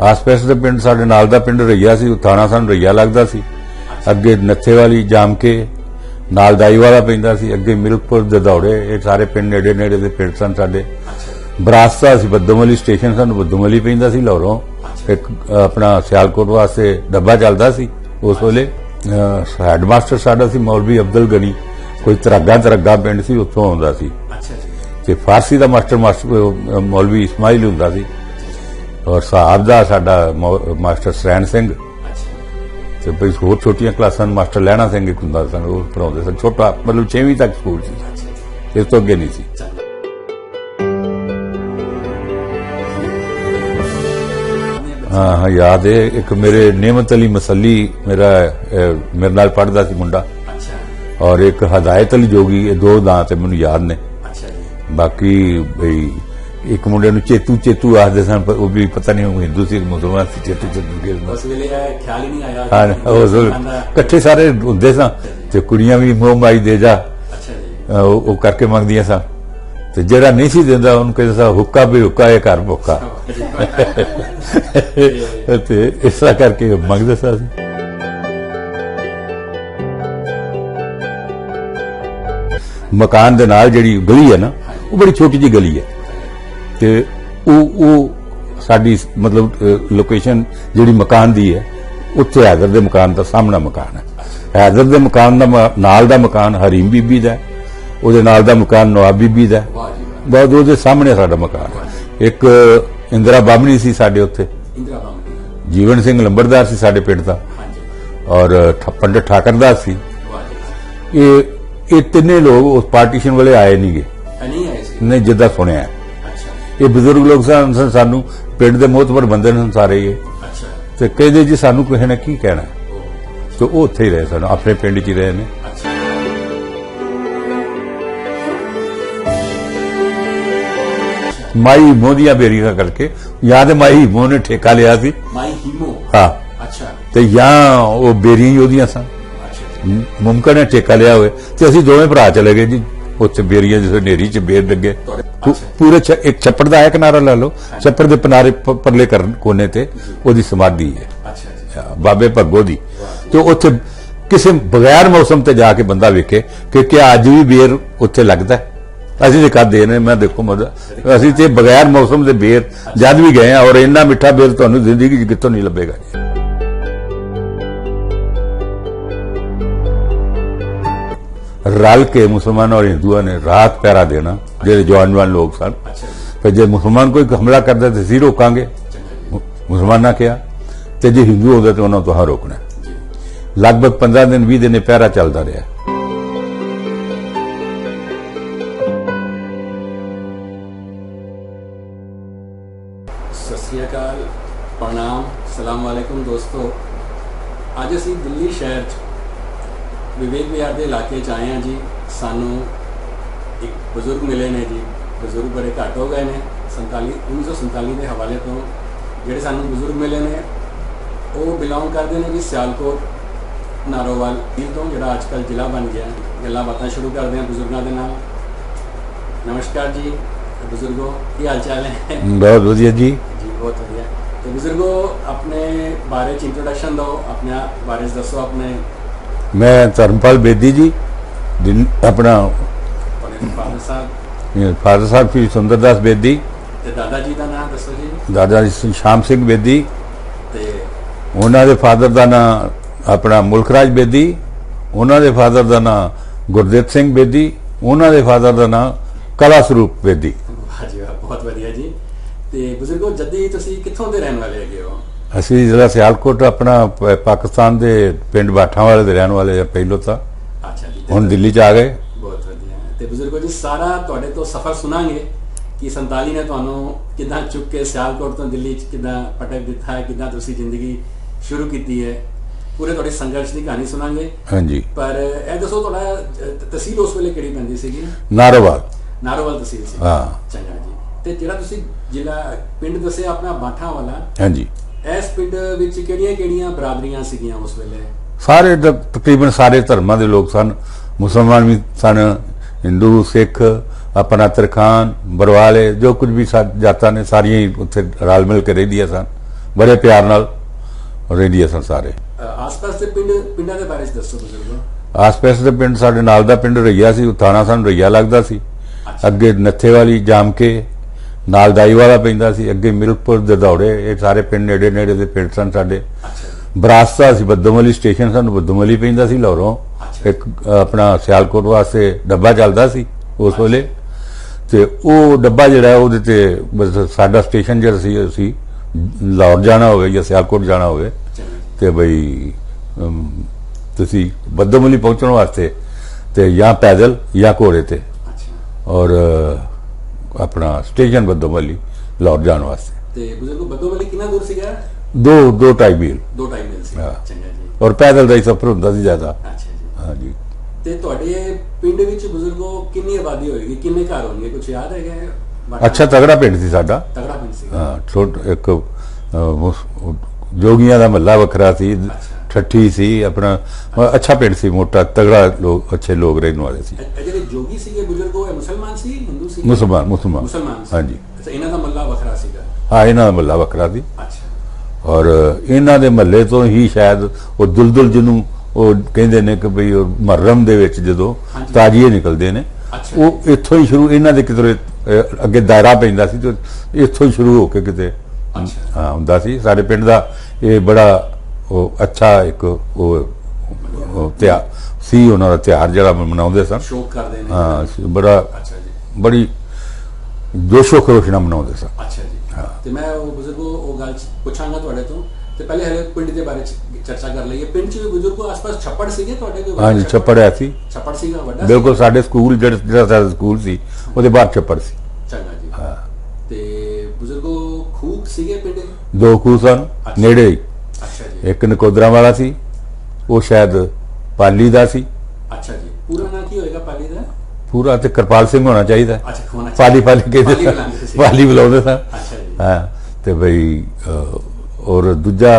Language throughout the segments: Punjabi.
आस पास के पिंड साडे नाल दा पिंड रईया सी, थाना सानू रईया लगदा सी। अगे नत्थे वाली जाम के नाल दाई वाला पैंदा सी, अगे मिल्कपुर ददौड़े, ये सारे पिंड नेड़े नेड़े दे पिंड सन साडे। बरासता सी बद्दोमली स्टेशन, सानू बद्दोमली पैंदा सी लाहौरों। एक अपना सियालकोट वास्ते डब्बा चलदा सी उस वेले। हैडमास्टर साडा सी मौलवी अब्दुल गनी, कोई तरगा पिंड सी, उत्थों आउंदा सी। ते फारसी दा मास्टर मौलवी इस्माइल हुंदा सी, और साहब का साडा मास्टर सरैन सिंह, ते भाई होर छोटियां क्लासां मास्टर लहणा सिंह एक हुंदा सन, वो पढ़ाउंदे सन। छोटा मतलब 6वीं तक स्कूल सी, इस तो अगे नहीं सी। हाँ हाँ याद है। एक मेरे नेमत अली मसली मेरे नाल पढ़दा सी मुंडा, और एक हदायत अली जोगी, ये दो नां ते मैनूं याद ने। बाकी भाई एक मुंडे नूं चेतू आखदे सन, पर वो भी पता नहीं हिंदू सी मुसलमान सी। चेतू ख्याल ही नहीं आया। हाँ कट्ठे सारे हुंदे सन, ते कुड़ियां भी मोह माई दे जा वो करके मंगदियां सन, ते जेड़ा नहीं सी दिंदा उन्हें कहंदे सन हुक्का भी हुक्का, ये घर भुक्का। ते इस तरह करके मंगदे सन। मकान दे नाल जिहड़ी गली है ना, वो बड़ी छोटी जी गली है, ते साडी मतलब लोकेशन जिहड़ी मकान दी है, उत्थे हैदर दे मकान दा सामना मकान है। हैदर दे मकान दा नाल दा मकान हरीम बीबी दा, उहदे नाल दा मकान नवाब बीबी दा, बहुत उहदे सामने साडा मकान है। एक इंदिरा बामणी सी साडे उत्थे, जीवन सिंह लंबरदार सी साडे पिंड दा, और पंडित ठाकरदास सी। ये तिन्ने लोग उस पार्टीशन वाले आए नहीं गए, नहीं जिद्दां सुनिया। ये बजुर्ग लोग सन, सानू पिंड दे मोहतबर बंदे ने सारे ये, ते कहदे जी सानू किसी ने की कहना, तो वो उत्थे ही रहे सन, अपने पिंड च ही रहे ने। माई हीमो दियां बेरियां करके, या तो माई हीमो ने ठेका लिया सी। हाँ, ते या वो बेरियां ही ओदियां सन, मुमकिन है ठेका लिया हुए। ते असीं दोवें भरा चले गए जी उत्थे बेरियां, जिस नेरी च बेर लगे पूरे एक छप्पड़ का है किनारा ला लो, छप्पड़ के किनारे परले कोने ते ओदी समाधि है बाबे भगो दी। तो उत्थे किसी बगैर मौसम ते जाके बंदा वेखे कि क्या अज भी बेर उत्थे लगदा है। असीं ते कद दे ने, मैं देखो मतलब असीं ते बगैर मौसम के बेर जद भी गए, और इन्ना मिठा बेर तुहानूं जिंदगी च कित्थों नहीं लभेगा। रल के मुसलमान और हिंदुआ ने रात पहरा देना, जो जवान लोग सन। फिर जो मुसलमान कोई हमला करता तो असीं रोकांगे, मुसलमान क्या, तो जो हिंदू होंगे तो उन्होंने तुहां रोकना। लगभग 15 दिन 20 दिन पहरा चलता रहा। सत श्री अकाल, प्रणाम, सलाम वालेकुम दोस्तों। अज असीं दिल्ली शहर विवेक विहार के इलाके आए हैं जी। सानू एक बजुर्ग मिले ने जी, बजुर्ग बड़े घट हो गए ने, 1947 के हवाले तो जोड़े सानू बजुर्ग मिले ने वो बिलोंग करते हैं जी सियालकोट नारोवाल तो, जोड़ा अजकल जिला बन गया। गल्लां बातां शुरू करते हैं बजुर्गों के नाल। नमस्कार जी बजुर्गो, की हाल चाल है? बहुत वधिया जी, बहुत वधिया। तो बजुर्गो अपने बारे इंट्रोडक्शन दो, अपने बारे दसो अपने। मैं धर्मपाल बेदी जी, अपना फादर साहब श्री सुंदरदास बेदी, दादा जी का नाम दसो जी। दादा जी श्याम सिंह बेदी, उन्होंने दे फादर का नाम अपना मुल्खराज बेदी, उन्होंने दे फादर का नाम गुरदीप सिंह बेदी, उन्होंने दे फादर का नाम कला स्वरूप बेदी। बहुत वधिया जी। ते बुजुर्गो जद्दी तुसीं कित्थों दे रहने वाले हैगे हो? असी जिला सियालकोट अपना पाकिस्तान के पिंड बाठा वाले दे रहने वाले पहलों था। अच्छा जी, हुण दिल्ली च आ गए। बहुत वधिया। ते बुजुर्गो जी सारा तुहाडे तो सफर सुनांगे कि 47 ने तुहानूं किदां चुक के सियालकोट तो दिल्ली च किदां पटक दिता है, किदां तुसीं जिंदगी शुरू की है, पूरे तुहाडे संघर्ष की कहानी सुनांगे। हाँ जी। पर यह दसो तुहाडा तहसील उस वेले किहड़ी पैंदी सीगी? नारोवाल। ਨਾਰੋਵਾਲ ਤਹਿਸੀਲ ਸੀ। ਹਾਂ। ਚੰਗਾ ਜੀ। ਤੇ ਜਿਹੜਾ ਤੁਸੀਂ ਜ਼ਿਲ੍ਹਾ ਪਿੰਡ ਦੱਸਿਆ ਆਪਣਾ ਬਾਠਾ ਵਾਲਾ, ਹਾਂਜੀ। ਇਸ ਪਿੰਡ ਵਿੱਚ ਕਿਹੜੀਆਂ ਬਰਾਦਰੀਆਂ ਸੀਗੀਆਂ ਉਸ ਵੇਲੇ? ਸਾਰੇ ਤਕਰੀਬਨ ਸਾਰੇ ਧਰਮਾਂ ਦੇ ਲੋਕ ਸਨ। ਮੁਸਲਮਾਨ ਵੀ ਸਨ, ਹਿੰਦੂ, ਸਿੱਖ, ਆਪਣਾ ਤਰਖਾਨ, ਬਰਵਾਲੇ, ਜੋ ਕੁਝ ਵੀ ਜਾਤਾਂ ਨੇ ਸਾਰੀਆਂ ਹੀ ਉੱਥੇ ਰਲ ਮਿਲ ਕੇ ਰਹਿੰਦੀਆਂ ਸਨ। ਬੜੇ ਪਿਆਰ ਨਾਲ ਰਹਿੰਦੀਆਂ ਸਨ ਸਾਰੇ। ਆਸ-ਪਾਸ ਦੇ ਪਿੰਡਾਂ ਦੇ ਬਾਰੇ ਦੱਸੋ ਬਜ਼ੁਰਗੋ। ਆਸ-ਪਾਸ ਦੇ ਪਿੰਡ, ਸਾਡੇ ਨਾਲ ਦਾ ਪਿੰਡ ਰਈਆ ਸੀ, ਉਹ ਥਾਣਾ ਸਾਨੂੰ ਰਈਆ ਲੱਗਦਾ ਸੀ। ਅੱਗੇ ਨੱਥੇ ਵਾਲੀ, ਜਾਮ ਕੇ, ਨਾਲ ਦਾਈ ਵਾਲਾ ਪੈਂਦਾ ਸੀ, ਅੱਗੇ ਮਿਲਕਪੁਰ, ਦਦੌੜੇ, ਇਹ ਸਾਰੇ ਪਿੰਡ ਨੇੜੇ ਨੇੜੇ ਦੇ ਪਿੰਡ ਸਨ ਸਾਡੇ। ਬਰਾਸਤਾ ਸੀ, ਬੱਦੋਮਲੀ ਸਟੇਸ਼ਨ ਸਾਨੂੰ ਬੱਦੋਮਲੀ ਪੈਂਦਾ ਸੀ ਲਾਹੌਰੋਂ। ਇੱਕ ਆਪਣਾ ਸਿਆਲਕੋਟ ਵਾਸਤੇ ਡੱਬਾ ਚੱਲਦਾ ਸੀ ਉਸ ਵੇਲੇ, ਤੇ ਉਹ ਡੱਬਾ ਜਿਹੜਾ ਉਹਦੇ ਤੇ ਸਾਡਾ ਸਟੇਸ਼ਨ ਜਿਹੜਾ ਸੀ, ਅਸੀਂ ਲਾਹੌਰ ਜਾਣਾ ਹੋਵੇ ਜਾਂ ਸਿਆਲਕੋਟ ਜਾਣਾ ਹੋਵੇ ਤੇ ਬਈ ਤੁਸੀਂ ਬੱਦੋਮਲੀ ਪਹੁੰਚਣ ਵਾਸਤੇ ਤੇ ਜਾਂ ਪੈਦਲ ਜਾਂ ਘੋੜੇ ਤੇ, ਔਰ ਆਪਣਾ ਸਟੇਸ਼ਨ ਬੱਦੋਮਲੀ ਲਾਹੌਰ ਜਾਣ ਵਾਸਤੇ। ਤੇ ਬਜ਼ੁਰਗੋ ਬੱਦੋਮਲੀ ਕਿੰਨਾ ਦੂਰ ਸੀਗਾ? 2.5 ਮੀਲ। 2.5 ਮੀਲ ਸੀ। ਚੰਗਾ ਜੀ। ਔਰ ਪੈਦਲ ਦਾ ਹੀ ਸਫ਼ਰ ਹੁੰਦਾ ਸੀ ਜ਼ਿਆਦਾ। ਅੱਛਾ ਜੀ। ਹਾਂਜੀ। ਤੇ ਤੁਹਾਡੇ ਪਿੰਡ ਵਿੱਚ ਬਜ਼ੁਰਗੋ ਕਿੰਨੀ ਆਬਾਦੀ ਹੋਏਗੀ, ਕਿੰਨੇ ਘਰ ਹੋਣਗੇ, ਕੁਝ ਯਾਦ ਹੈਗਾ? ਅੱਛਾ ਤਗੜਾ ਪਿੰਡ ਸੀ ਸਾਡਾ। ਤਗੜਾ ਪਿੰਡ ਸੀ। ਹਾਂ, ਛੋਟ ਇੱਕ ਜੋਗੀਆਂ ਦਾ ਮਹੱਲਾ ਵੱਖਰਾ ਸੀ, ਠੱਠੀ ਸੀ, ਆਪਣਾ ਅੱਛਾ ਪਿੰਡ ਸੀ, ਮੋਟਾ ਤਗੜਾ, ਲੋਕ ਅੱਛੇ ਲੋਕ ਰਹਿਣ ਵਾਲੇ ਸੀ। ਜਿਹੜੇ ਜੋਗੀ ਸੀਗੇ ਬਜ਼ੁਰਗੋ, ਇਹ ਮੁਸਲਮਾਨ ਸੀ, ਹਿੰਦੂ ਸੀ? ਮੁਸਲਮਾਨ ਸੀ। ਹਾਂਜੀ। ਅੱਛਾ, ਇਹਨਾਂ ਦਾ ਮਹੱਲਾ ਵੱਖਰਾ ਸੀਗਾ? ਹਾਂ, ਇਹਨਾਂ ਦਾ ਮਹੱਲਾ ਵੱਖਰਾ ਸੀ। ਅੱਛਾ। ਔਰ ਇਹਨਾਂ ਦੇ ਮਹੱਲੇ ਤੋਂ ਹੀ ਸ਼ਾਇਦ ਉਹ ਦੁਲਦੁਲ ਜਿਹਨੂੰ ਉਹ ਕਹਿੰਦੇ ਨੇ ਕਿ ਬਈ ਉਹ ਮੁਹੱਰਮ ਦੇ ਵਿੱਚ ਜਦੋਂ ਤਾਜੀਏ ਨਿਕਲਦੇ ਨੇ, ਉਹ ਇੱਥੋਂ ਹੀ ਸ਼ੁਰੂ, ਇਹਨਾਂ ਦੇ ਕਿਤੇ ਅੱਗੇ ਦਾਇਰਾ ਪੈਂਦਾ ਸੀ ਤੇ ਇੱਥੋਂ ਹੀ ਸ਼ੁਰੂ ਹੋ ਕੇ ਕਿਤੇ ਹਾਂ ਹੁੰਦਾ ਸੀ। ਸਾਡੇ ਪਿੰਡ ਦਾ ਇਹ ਬੜਾ ਉਹ ਅੱਛਾ ਇੱਕ ਉਹ ਤਿਉਹਾਰ ਸੀ, ਉਹਨਾਂ ਦਾ ਤਿਉਹਾਰ ਜਿਹੜਾ ਮਨਾਉਂਦੇ ਸਨ। ਸ਼ੌਕ ਕਰਦੇ ਨੇ। ਹਾਂ, ਬੜੀ ਜੋਸ਼ੋ ਖਰੋਸ਼ ਨਾਲ ਮਨਾਉਂਦੇ ਸਨ। ਅੱਛਾ ਜੀ। ਤੇ ਮੈਂ ਉਹ ਬਜ਼ੁਰਗੋ ਉਹ ਗੱਲ ਪੁੱਛਾਂਗਾ ਤੁਹਾਡੇ ਤੋਂ, ਤੇ ਪਹਿਲੇ ਹਲੇ ਪਿੰਡ ਦੇ ਬਾਰੇ ਚਰਚਾ ਕਰ ਲਈਏ। ਪਿੰਡ 'ਚ ਵੀ ਬਜ਼ੁਰਗੋ ਆਸ-ਪਾਸ ਛੱਪੜ ਸੀਗੇ ਤੁਹਾਡੇ ਕੋਈ? ਹਾਂਜੀ, ਛੱਪੜ ਹੈ ਸੀ। ਛੱਪੜ ਸੀਗਾ ਵੱਡਾ? ਬਿਲਕੁਲ, ਸਾਡੇ ਸਕੂਲ ਜਿਹੜਾ ਸਾਡਾ ਸਕੂਲ ਸੀ ਉਹਦੇ ਬਾਹਰ ਛੱਪੜ ਸੀ। ਚੰਗਾ ਜੀ। ਹਾਂ। ਤੇ ਬਜ਼ੁਰਗੋ ਖੂਹ ਸੀਗੇ ਪਿੰਡ? 2 ਖੂਹ ਸਨ ਨੇੜੇ ਹੀ। ਅੱਛਾ ਜੀ। ਇੱਕ ਨਕੋਦਰਾ ਵਾਲਾ ਸੀ, ਉਹ ਸ਼ਾਇਦ ਪਾਲੀ ਦਾ ਸੀ। ਅੱਛਾ ਜੀ। ਪੂਰਾ ਨਾਂ ਕੀ ਹੋਏਗਾ ਪਾਲੀ ਦਾ? ਪੂਰਾ ਤੇ ਕਿਰਪਾਲ ਸਿੰਘ ਹੋਣਾ ਚਾਹੀਦਾ। ਅੱਛਾ, ਹੋਣਾ ਪਾਲੀ ਕਹਿੰਦੇ, ਪਾਲੀ ਬੁਲਾਉਂਦੇ ਸਨ। ਅੱਛਾ ਜੀ। ਹਾਂ, ਤੇ ਬਈ ਔਰ ਦੂਜਾ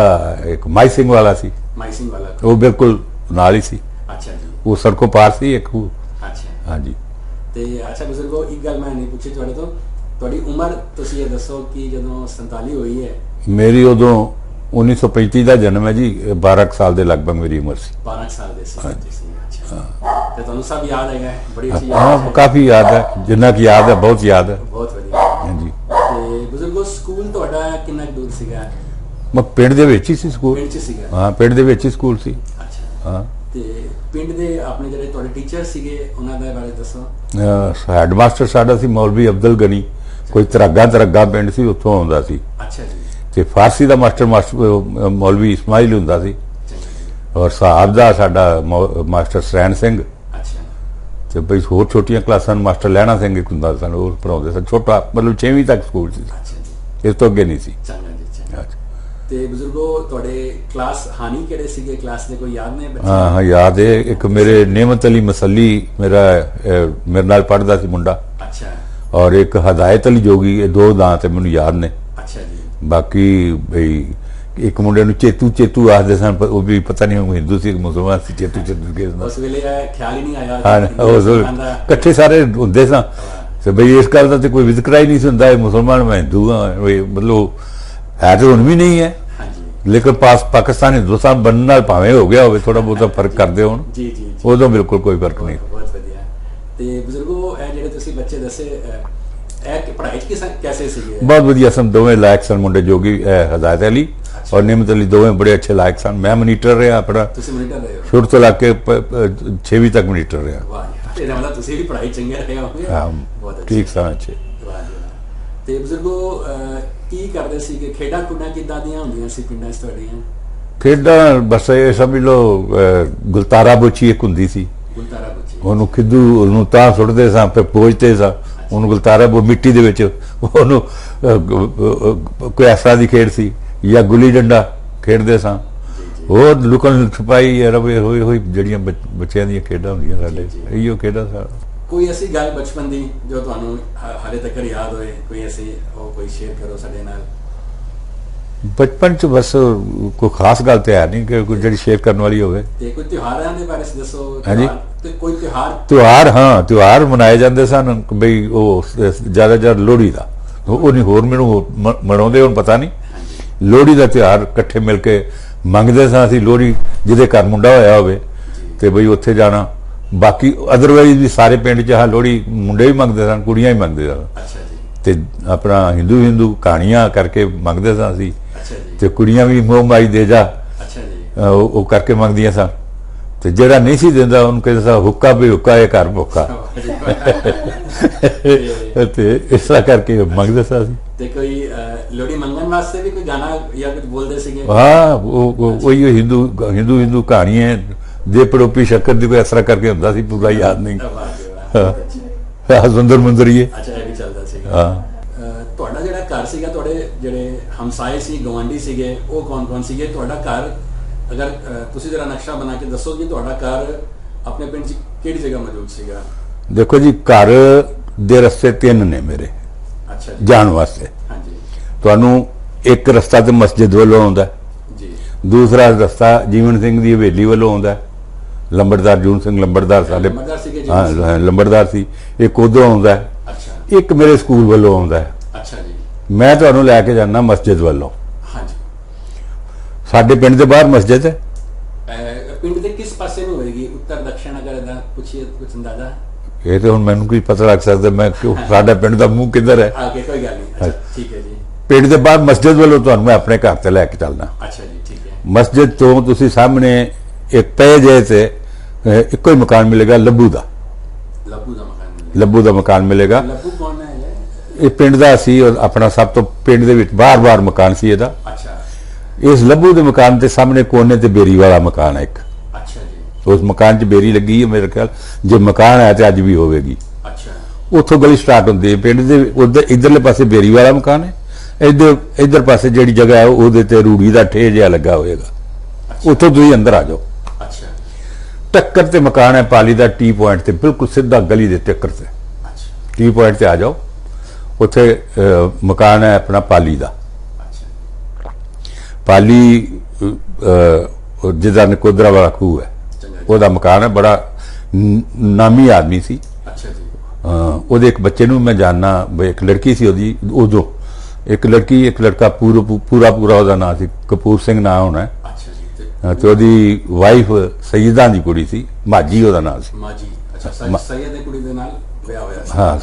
ਇੱਕ ਮਾਈ ਸਿੰਘ ਵਾਲਾ ਸੀ। ਮਾਈ ਸਿੰਘ ਵਾਲਾ ਉਹ ਬਿਲਕੁਲ ਨਾਲ ਹੀ ਸੀ। ਅੱਛਾ ਜੀ। ਉਹ ਸੜਕੋਂ ਪਾਰ ਸੀ ਇੱਕ ਖੂਹ। ਅੱਛਾ। ਹਾਂਜੀ। ਤੇ ਅੱਛਾ ਬਜ਼ੁਰਗੋ, ਇੱਕ ਗੱਲ ਮੈਂ ਨਹੀਂ ਪੁੱਛੀ ਤੁਹਾਡੇ ਤੋਂ, ਤੁਹਾਡੀ ਉਮਰ ਤੁਸੀਂ ਇਹ ਦੱਸੋ ਕਿ ਜਦੋਂ 47 ਹੋਈ ਹੈ? ਮੇਰੀ ਉਦੋਂ 1935 ਦਾ ਜਨਮ ਹੈ ਜੀ। 12 ਸਾਲ ਦੇ ਲਗਭਗ ਮੇਰੀ ਉਮਰ ਸੀ। 12 ਸਾਲ ਦੇ ਸੀ ਤੁਸੀਂ? ਅੱਛਾ। ਤੇ ਤੁਹਾਨੂੰ ਸਭ ਯਾਦ ਹੈਗਾ? ਬੜੀ ਅੱਛੀ ਹਾਂ, ਯਾਦ ਹੈ? ਕਾਫੀ ਯਾਦ ਹੈ, ਜਿੰਨਾ ਕਿ ਯਾਦ ਹੈ ਬਹੁਤ ਯਾਦ ਹੈ। ਬਹੁਤ ਵਧੀਆ। ਹਾਂਜੀ। ਤੇ ਬਜ਼ੁਰਗੋ ਸਕੂਲ ਤੁਹਾਡਾ ਕਿੰਨਾ ਦੂਰ ਸੀਗਾ? ਮੈਂ ਪਿੰਡ ਦੇ ਵਿੱਚ ਹੀ ਸੀ ਸਕੂਲ। ਪਿੰਡ 'ਚ ਸੀਗਾ? ਹਾਂ, ਪਿੰਡ ਦੇ ਵਿੱਚ ਹੀ ਸਕੂਲ ਸੀ। ਅੱਛਾ। ਹਾਂ। ਤੇ ਪਿੰਡ ਦੇ ਆਪਣੇ ਜਿਹੜੇ ਤੁਹਾਡੇ ਟੀਚਰ ਸੀਗੇ ਉਹਨਾਂ ਦੇ ਬਾਰੇ ਦੱਸੋ। ਹੈਡ ਮਾਸਟਰ ਸਾਡਾ ਸੀ ਮੌਲਵੀ ਅਬਦੁਲ ਗਨੀ, ਕੋਈ ਤਰੱਗਾ ਪਿੰਡ ਸੀ, ਉੱਥੋਂ ਆਉਂਦਾ ਸੀ। ਅੱਛਾ ਜੀ। ਤੇ ਫਾਰਸੀ ਦਾ ਮਾਸਟਰ ਮੌਲਵੀ ਇਸਮਾਈਲ ਹੁੰਦਾ ਸੀ, ਔਰ ਸਾਹਿਬ ਦਾ ਸਾਡਾ ਮਾਸਟਰ ਸਰੈਣ ਸਿੰਘ। ਅੱਛਾ। ਤੇ ਬਈ ਹੋਰ ਛੋਟੀਆਂ ਕਲਾਸਾਂ ਨੂੰ ਮਾਸਟਰ ਲਹਿਣਾ ਸਿੰਘ ਇੱਕ ਹੁੰਦਾ ਸਨ, ਉਹ ਪੜਾਉਂਦੇ ਸਨ। ਛੋਟਾ ਮਤਲਬ 6ਵੀਂ ਤੱਕ ਸਕੂਲ ਸੀ। ਅੱਛਾ ਜੀ। ਇਸ ਤੋਂ ਅੱਗੇ ਨਹੀਂ ਸੀ। ਚੰਗਾ ਜੀ। ਚੰਗਾ। ਤੇ ਬਜ਼ੁਰਗੋ ਤੁਹਾਡੇ ਕਲਾਸ ਹਾਨੀ ਕਿਹੜੇ ਸੀਗੇ? ਕਲਾਸ ਦੇ ਕੋਈ ਯਾਦ ਨੇ ਬੱਚੇ? ਹਾਂ, ਯਾਦ ਹੈ। ਇੱਕ ਮੇਰੇ ਨਿਮਤ ਅਲੀ ਮਸੱਲੀ ਮੇਰੇ ਨਾਲ ਪੜ੍ਹਦਾ ਸੀ ਮੁੰਡਾ। ਅੱਛਾ। ਔਰ ਇੱਕ ਹਦਾਇਤ ਅਲੀ ਜੋਗੀ, ਇਹ 2 ਨਾਂ ਤੇ ਮੈਨੂੰ ਯਾਦ ਨੇ। ਅੱਛਾ ਜੀ। ਬਾਕੀ ਬਈ ਇੱਕ ਮੁੰਡੇ ਨੂੰ ਚੇਤੂ ਆਖਦੇ ਸਨ, ਪਰ ਉਹ ਵੀ ਪਤਾ ਨਹੀਂ ਉਹ ਹਿੰਦੂ ਸੀ ਮੁਸਲਮਾਨ ਸੀ। ਚੇਤੂ ਕੇ ਉਸ ਵੇਲੇ ਖਿਆਲ ਹੀ ਨਹੀਂ ਆਇਆ। ਹਾਂ, ਇਕੱਠੇ ਸਾਰੇ ਹੁੰਦੇ ਸਾਂ ਤੇ ਬਈ ਇਸ ਗੱਲ ਦਾ ਤੇ ਕੋਈ ਵਿਤਕਰਾ ਹੀ ਨਹੀਂ ਸੀ ਹੁੰਦਾ, ਇਹ ਮੁਸਲਮਾਨ ਮੈਂ ਹਿੰਦੂ ਹਾਂ। ਮਤਲਬ ਹੈ ਤਾਂ ਹੁਣ ਵੀ ਨਹੀਂ ਹੈ, ਲੇਕਿਨ ਪਾਕਿਸਤਾਨ ਹਿੰਦੁਸਤਾਨ ਬਣਨ ਨਾਲ ਭਾਵੇਂ ਹੋ ਗਿਆ ਹੋਵੇ, ਥੋੜਾ ਬਹੁਤਾ ਫਰਕ ਕਰਦੇ ਹੋਣ। ਜੀ ਜੀ। ਉਦੋਂ ਬਿਲਕੁਲ ਕੋਈ ਫਰਕ ਨਹੀਂ। ਬਹੁਤ ਵਧੀਆ। ਤੇ ਬਜ਼ੁਰਗੋ ਇਹ ਜਿਹੜੇ ਤੁਸੀਂ ਬੱਚੇ ਦੱਸੇ, ਇਹ ਪੜ੍ਹਾਈ 'ਚ ਕੈਸੇ ਸੀਗੇ? ਬਹੁਤ ਵਧੀਆ ਸਨ, ਦੋਵੇਂ ਲਾਇਕ ਸਨ ਮੁੰਡੇ, ਜੋਗੀ ਹਦਾਇਤ ਅਲੀ ਔਰ ਨਿਮਤ ਅਲੀ, ਦੋਵੇਂ ਬੜੇ ਅੱਛੇ ਲਾਇਕ ਸਨ। ਮੈਂ ਮਨੀਟਰ ਰਿਹਾ ਆਪਣਾ। ਤੁਸੀਂ ਮਨੀਟਰ ਰਹੇ ਹੋ? ਸ਼ੁਰੂ ਤੋਂ ਲੈ ਕੇ 6ਵੀਂ ਤੱਕ ਮਨੀਟਰ ਰਿਹਾ। ਵਾਹ, ਇਹਦਾ ਮਤਲਬ ਤੁਸੀਂ ਵੀ ਪੜ੍ਹਾਈ ਚੰਗੇ ਰਹੇ ਹੋਗੇ। ਹਾਂ, ਬਹੁਤ ਠੀਕ ਸਨ, ਅੱਛੇ। ਵਾਹ। ਤੇ ਬਜ਼ੁਰਗੋ ਕੀ ਕਰਦੇ ਸੀਗੇ? ਖੇਡਾਂ ਕੁੜਾਂ ਕਿੱਦਾਂ ਦੀਆਂ ਹੁੰਦੀਆਂ ਸੀ ਪਿੰਡਾਂ 'ਚ ਤੁਹਾਡੀਆਂ? ਖੇਡਾਂ ਬਸ ਇਹ ਸਮਝ ਲਓ, ਗੁਲਤਾਰਾ ਬੋਚੀ ਇੱਕ ਹੁੰਦੀ ਸੀ। ਗੁਲਤਾਰਾ ਬੋਚੀ? ਉਹਨੂੰ ਖਿੱਦੂ ਉਹਨੂੰ ਤਾਂ ਸੁੱਟਦੇ ਸਾਂ, ਫਿਰ ਪੋਜਦੇ ਸਾਂ ਉਹਨੂੰ। ਗੁਲਤਾਰਾ ਮਿੱਟੀ ਦੇ ਵਿੱਚ ਉਹਨੂੰ ਕੋਈ ਐਸਾ ਦੀ ਖੇਡ ਸੀ, ਜਾਂ ਗੁੱਲੀ ਡੰਡਾ ਖੇਡਦੇ ਸਾਂ। ਹੋਰ ਲੁਕਣ ਛੁਪਾਈ ਰਵੇ ਹੋਈ ਜਿਹੜੀਆਂ ਬੱਚਿਆਂ ਦੀਆਂ ਖੇਡਾਂ ਹੁੰਦੀਆਂ ਸਾਡੇ, ਇਹੋ ਖੇਡਾਂ ਸਾਰਾ। ਕੋਈ ਐਸੀ ਗੱਲ ਬਚਪਨ ਦੀ ਜੋ ਤੁਹਾਨੂੰ ਹਾਲੇ ਤੱਕ ਯਾਦ ਹੋਏ, ਕੋਈ ਐਸੀ ਉਹ ਕੋਈ ਸ਼ੇਅਰ ਕਰੋ ਸਾਡੇ ਨਾਲ। ਬਚਪਨ ਚ ਬਸ ਕੋਈ ਖਾਸ ਗੱਲ ਤੇ ਹੈ ਨਹੀਂ ਕਿ ਕੋਈ ਜਿਹੜੀ ਸ਼ੇਅਰ ਕਰਨ ਵਾਲੀ ਹੋਵੇ। ਤੇ ਕੋਈ ਤਿਉਹਾਰਾਂ ਦੇ ਬਾਰੇ ਦੱਸੋ। ਹਾਂਜੀ। ਤੇ ਕੋਈ ਤਿਉਹਾਰ, ਹਾਂ ਤਿਉਹਾਰ ਮਨਾਏ ਜਾਂਦੇ ਸਨ ਬਈ, ਉਹ ਜ਼ਿਆਦਾ ਲੋਹੜੀ ਦਾ, ਉਹ ਨਹੀਂ ਹੋਰ ਮੈਨੂੰ ਮਨਾਉਂਦੇ ਹੁਣ ਪਤਾ ਨਹੀਂ। ਲੋਹੜੀ ਦਾ ਤਿਉਹਾਰ ਇਕੱਠੇ ਮਿਲ ਕੇ ਮੰਗਦੇ ਸਾਂ ਅਸੀਂ ਲੋਹੜੀ, ਜਿਹਦੇ ਘਰ ਮੁੰਡਾ ਹੋਇਆ ਹੋਵੇ ਤੇ ਬਈ ਉੱਥੇ ਜਾਣਾ। ਬਾਕੀ ਅਦਰਵਾਈਜ਼ ਵੀ ਸਾਰੇ ਪਿੰਡ 'ਚ ਲੋਹੜੀ ਮੁੰਡੇ ਵੀ ਮੰਗਦੇ ਸਨ, ਕੁੜੀਆਂ ਵੀ ਮੰਗਦੇ ਸਨ। ਅੱਛਾ ਜੀ। ਤੇ ਆਪਣਾ ਹਿੰਦੂ ਕਹਾਣੀਆਂ ਕਰਕੇ ਮੰਗਦੇ ਸਾਂ ਅਸੀਂ। ਅੱਛਾ ਜੀ। ਤੇ ਕੁੜੀਆਂ ਵੀ ਮੋਹ ਮਾਈ ਦੇ ਜਾ, ਅੱਛਾ ਜੀ, ਉਹ ਕਰਕੇ ਮੰਗਦੀਆਂ ਸਨ। ਤੇ ਜਿਹੜਾ ਨਹੀਂ ਸੀ ਦਿੰਦਾ ਉਹਨੂੰ ਕਹਿੰਦਾ ਸੀ ਹੁੱਕਾ ਵੀ ਹੁੱਕਾ, ਇਹ ਘਰ ਭੁੱਖਾ। ਤੇ ਇਸ ਤਰ੍ਹਾਂ ਕਰਕੇ ਮੰਗਦੇ ਸਾਂ ਅਸੀਂ। ਤੇ ਕੋਈ ਲੋਹੜੀ ਮੰਗਣ ਵਾਸਤੇ ਵੀ ਕੋਈ ਗਾਣਾ ਜਾਂ ਕੁਝ ਬੋਲਦੇ ਸੀਗੇ? ਹਾਂ, ਉਹੀ ਹਿੰਦੂ ਕਹਾਣੀਆਂ ਦੇ ਪੜੋਪੀ ਸ਼ੱਕਰ ਦੀ, ਕੋਈ ਇਸ ਤਰ੍ਹਾਂ ਕਰਕੇ ਹੁੰਦਾ ਸੀ, ਪੂਰਾ ਯਾਦ ਨਹੀਂ। ਸੁੰਦਰ ਮੁੰਦਰੀਏ। ਅੱਛਾ, ਇਹ ਵੀ ਚੱਲਦਾ ਸੀਗਾ। ਹਾਂ। ਤੁਹਾਡਾ ਜਿਹੜਾ ਘਰ ਸੀਗਾ, ਤੁਹਾਡੇ ਜਿਹੜੇ ਹਮਸਾਏ ਸੀ, ਗਵਾਂਢੀ ਸੀਗੇ, ਉਹ ਕੌਣ ਸੀਗੇ? ਤੁਹਾਡਾ ਘਰ ਅਗਰ ਤੁਸੀਂ ਜਰਾ ਨਕਸ਼ਾ ਬਣਾ ਕੇ ਦੱਸੋ ਕਿ ਤੁਹਾਡਾ ਘਰ ਆਪਣੇ ਪਿੰਡ 'ਚ ਕਿਹੜੀ ਜਗ੍ਹਾ ਮੌਜੂਦ ਸੀਗਾ? ਦੇਖੋ ਜੀ, ਘਰ ਦੇ ਰਸਤੇ 3 ਨੇ ਮੇਰੇ। ਅੱਛਾ ਜੀ। ਜਾਣ ਵਾਸਤੇ ਹਾਂਜੀ। ਤੁਹਾਨੂੰ ਇੱਕ ਰਸਤਾ ਤੇ ਮਸਜਿਦ ਵੱਲੋਂ ਆਉਂਦਾ ਜੀ, ਦੂਸਰਾ ਰਸਤਾ ਜੀਵਨ ਸਿੰਘ ਦੀ ਹਵੇਲੀ ਵੱਲੋਂ ਆਉਂਦਾ, ਲੰਬੜਦਾਰ ਜੂਨ ਸਿੰਘ ਲੰਬੜਦਾਰ ਸਾਡੇ, ਹਾਂ ਲੰਬੜਦਾਰ ਸੀ। ਇੱਕ ਉਧਰੋਂ ਆਉਂਦਾ, ਅੱਛਾ। ਇੱਕ ਮੇਰੇ ਸਕੂਲ ਵੱਲੋਂ ਆਉਂਦਾ। ਅੱਛਾ ਜੀ। ਮੈਂ ਤੁਹਾਨੂੰ ਲੈ ਕੇ ਜਾਣਾ ਮਸਜਿਦ ਵੱਲੋਂ। ਹਾਂਜੀ। ਸਾਡੇ ਪਿੰਡ ਦੇ ਬਾਹਰ ਮਸਜਿਦ ਹੈ। ਪਿੰਡ ਦੇ ਕਿਸ ਪਾਸੇ ਨੂੰ ਹੋਏਗੀ? ਉੱਤਰ ਦਕਸ਼ਣ ਅਗਰ ਇਹਦਾ ਪੁੱਛੀਏ ਕੁਝ ਅੰਦਾਜ਼ਾ? ਇਹ ਤੇ ਹੁਣ ਮੈਨੂੰ ਕੀ ਪਤਾ ਲੱਗ ਸਕਦਾ, ਮੈਂ ਕਿਉਂ, ਸਾਡਾ ਪਿੰਡ ਦਾ ਮੂੰਹ ਕਿੱਧਰ ਹੈ। ਆਗੇ ਕੋਈ ਗੱਲ ਨਹੀਂ। ਅੱਛਾ, ਠੀਕ ਹੈ ਜੀ। ਪਿੰਡ ਦੇ ਬਾਹਰ ਮਸਜਿਦ ਵੱਲੋਂ ਤੁਹਾਨੂੰ ਮੈਂ ਆਪਣੇ ਘਰ ਤੇ ਲੈ ਕੇ ਚੱਲਣਾ। ਅੱਛਾ ਜੀ, ਠੀਕ ਹੈ। ਮਸਜਿਦ ਤੋਂ ਤੁਸੀਂ ਸਾਹਮਣੇ ਇੱਕ ਪੈ ਜੇ ਤੇ ਇੱਕੋ ਹੀ ਮਕਾਨ ਮਿਲੇਗਾ, ਲੱਭੂ ਦਾ। ਲੱਭੂ ਦਾ ਮਕਾਨ ਮਿਲੇਗਾ? ਲੱਭੂ ਦਾ ਮਕਾਨ ਮਿਲੇਗਾ। ਲੱਭੂ ਕੌਣ ਹੈ ਇਹ ਪਿੰਡ ਦਾ ਸੀ, ਆਪਣਾ ਸਭ ਤੋਂ ਪਿੰਡ ਦੇ ਵਿੱਚ ਬਾਹਰ ਮਕਾਨ ਸੀ ਇਹਦਾ। ਅੱਛਾ। ਇਸ ਲੱਭੂ ਦੇ ਮਕਾਨ ਦੇ ਸਾਹਮਣੇ ਕੋਨੇ ਤੇ ਬੇਰੀ ਵਾਲਾ ਮਕਾਨ ਹੈ ਇੱਕ। ਅੱਛਾ ਜੀ। ਉਸ ਮਕਾਨ 'ਚ ਬੇਰੀ ਲੱਗੀ ਹੈ ਮੇਰੇ ਖਿਆਲ, ਜੇ ਮਕਾਨ ਹੈ ਤੇ ਅੱਜ ਵੀ ਹੋਵੇਗੀ। ਅੱਛਾ। ਉੱਥੋਂ ਗਲੀ ਸਟਾਰਟ ਹੁੰਦੀ ਹੈ ਪਿੰਡ ਦੇ ਉਧਰ, ਇਧਰਲੇ ਪਾਸੇ ਬੇਰੀ ਵਾਲਾ ਮਕਾਨ ਹੈ, ਇਧਰ ਪਾਸੇ ਜਿਹੜੀ ਜਗ੍ਹਾ ਹੈ ਉਹਦੇ ਤੇ ਰੂੜੀ ਦਾ ਠੇ ਜਿਹਾ ਲੱਗਾ ਹੋਏਗਾ। ਉੱਥੋਂ ਤੁਸੀਂ ਅੰਦਰ ਆ ਜਾਓ। ਅੱਛਾ। ਟੱਕਰ ਤੇ ਮਕਾਨ ਹੈ ਪਾਲੀ ਦਾ, ਟੀ ਪੁਆਇੰਟ ਤੇ ਬਿਲਕੁਲ ਸਿੱਧਾ ਗਲੀ ਦੇ ਟੱਕਰ ਤੇ। ਅੱਛਾ। ਟੀ ਪੁਆਇੰਟ ਤੇ ਆ ਜਾਓ, ਉੱਥੇ ਮਕਾਨ ਹੈ ਆਪਣਾ ਪਾਲੀ ਦਾ। ਅੱਛਾ। ਪਾਲੀ ਜਿਹਦਾ ਨਕੋਦਰਾ ਵਾਲਾ ਖੂਹ ਹੈ, ਉਹਦਾ ਮਕਾਨ ਹੈ। ਬੜਾ ਨਾਮੀ ਆਦਮੀ ਸੀ। ਅੱਛਾ ਜੀ। ਉਹਦੇ ਇੱਕ ਬੱਚੇ ਨੂੰ ਮੈਂ ਜਾਣਨਾ, ਇੱਕ ਲੜਕੀ ਸੀ ਉਹਦੀ, ਉਦੋਂ ਇੱਕ ਲੜਕੀ ਇੱਕ ਲੜਕਾ, ਪੂਰਾ ਉਹਦਾ ਨਾਂ ਸੀ, ਕਪੂਰ ਸਿੰਘ ਨਾਂ ਹੋਣਾ। ਅੱਛਾ ਜੀ। ਤੇ ਉਹਦੀ ਵਾਈਫ ਸਈਦਾਂ ਦੀ ਕੁੜੀ ਸੀ, ਮਾਜੀ ਉਹਦਾ ਨਾਂ ਸੀ। ਮਾਜੀ। ਅੱਛਾ, ਸੈਯਦ ਦੀ ਕੁੜੀ ਦੇ ਨਾਲ ਵਿਆਹ ਹੋਇਆ ਸੀ? ਹਾਂ,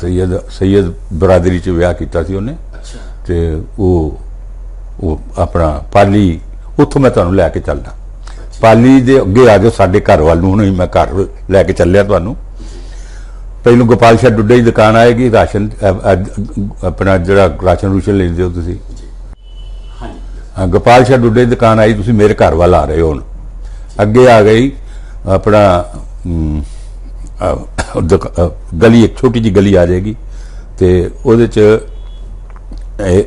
ਸੈਯਦ ਬਰਾਦਰੀ 'ਚ ਵਿਆਹ ਕੀਤਾ ਸੀ ਉਹਨੇ। ਅੱਛਾ। ਤੇ ਉਹ ਆਪਣਾ ਪਾਲੀ, ਉੱਥੋਂ ਮੈਂ ਤੁਹਾਨੂੰ ਲੈ ਕੇ ਚੱਲਦਾ। ਪਾਲੀ ਦੇ ਅੱਗੇ ਆ ਜਾਓ ਸਾਡੇ ਘਰ ਵੱਲ ਨੂੰ, ਹੁਣ ਮੈਂ ਘਰ ਲੈ ਕੇ ਚੱਲਿਆ ਤੁਹਾਨੂੰ। ਪਹਿਲੋਂ ਗੋਪਾਲ ਸ਼ਾਹ ਡੁੱਡੇ ਦੀ ਦੁਕਾਨ ਆਏਗੀ, ਰਾਸ਼ਨ ਆਪਣਾ ਜਿਹੜਾ ਰਾਸ਼ਨ ਰੂਸ਼ਨ ਲੈਂਦੇ ਹੋ ਤੁਸੀਂ। ਹਾਂ, ਗੋਪਾਲ ਸ਼ਾਹ ਡੁੱਡੇ ਦੀ ਦੁਕਾਨ ਆਈ, ਤੁਸੀਂ ਮੇਰੇ ਘਰ ਵੱਲ ਆ ਰਹੇ ਹੋ। ਹੁਣ ਅੱਗੇ ਆ ਗਈ ਆਪਣਾ ਗਲੀ, ਇੱਕ ਛੋਟੀ ਜਿਹੀ ਗਲੀ ਆ ਜਾਏਗੀ ਤੇ ਉਹਦੇ 'ਚ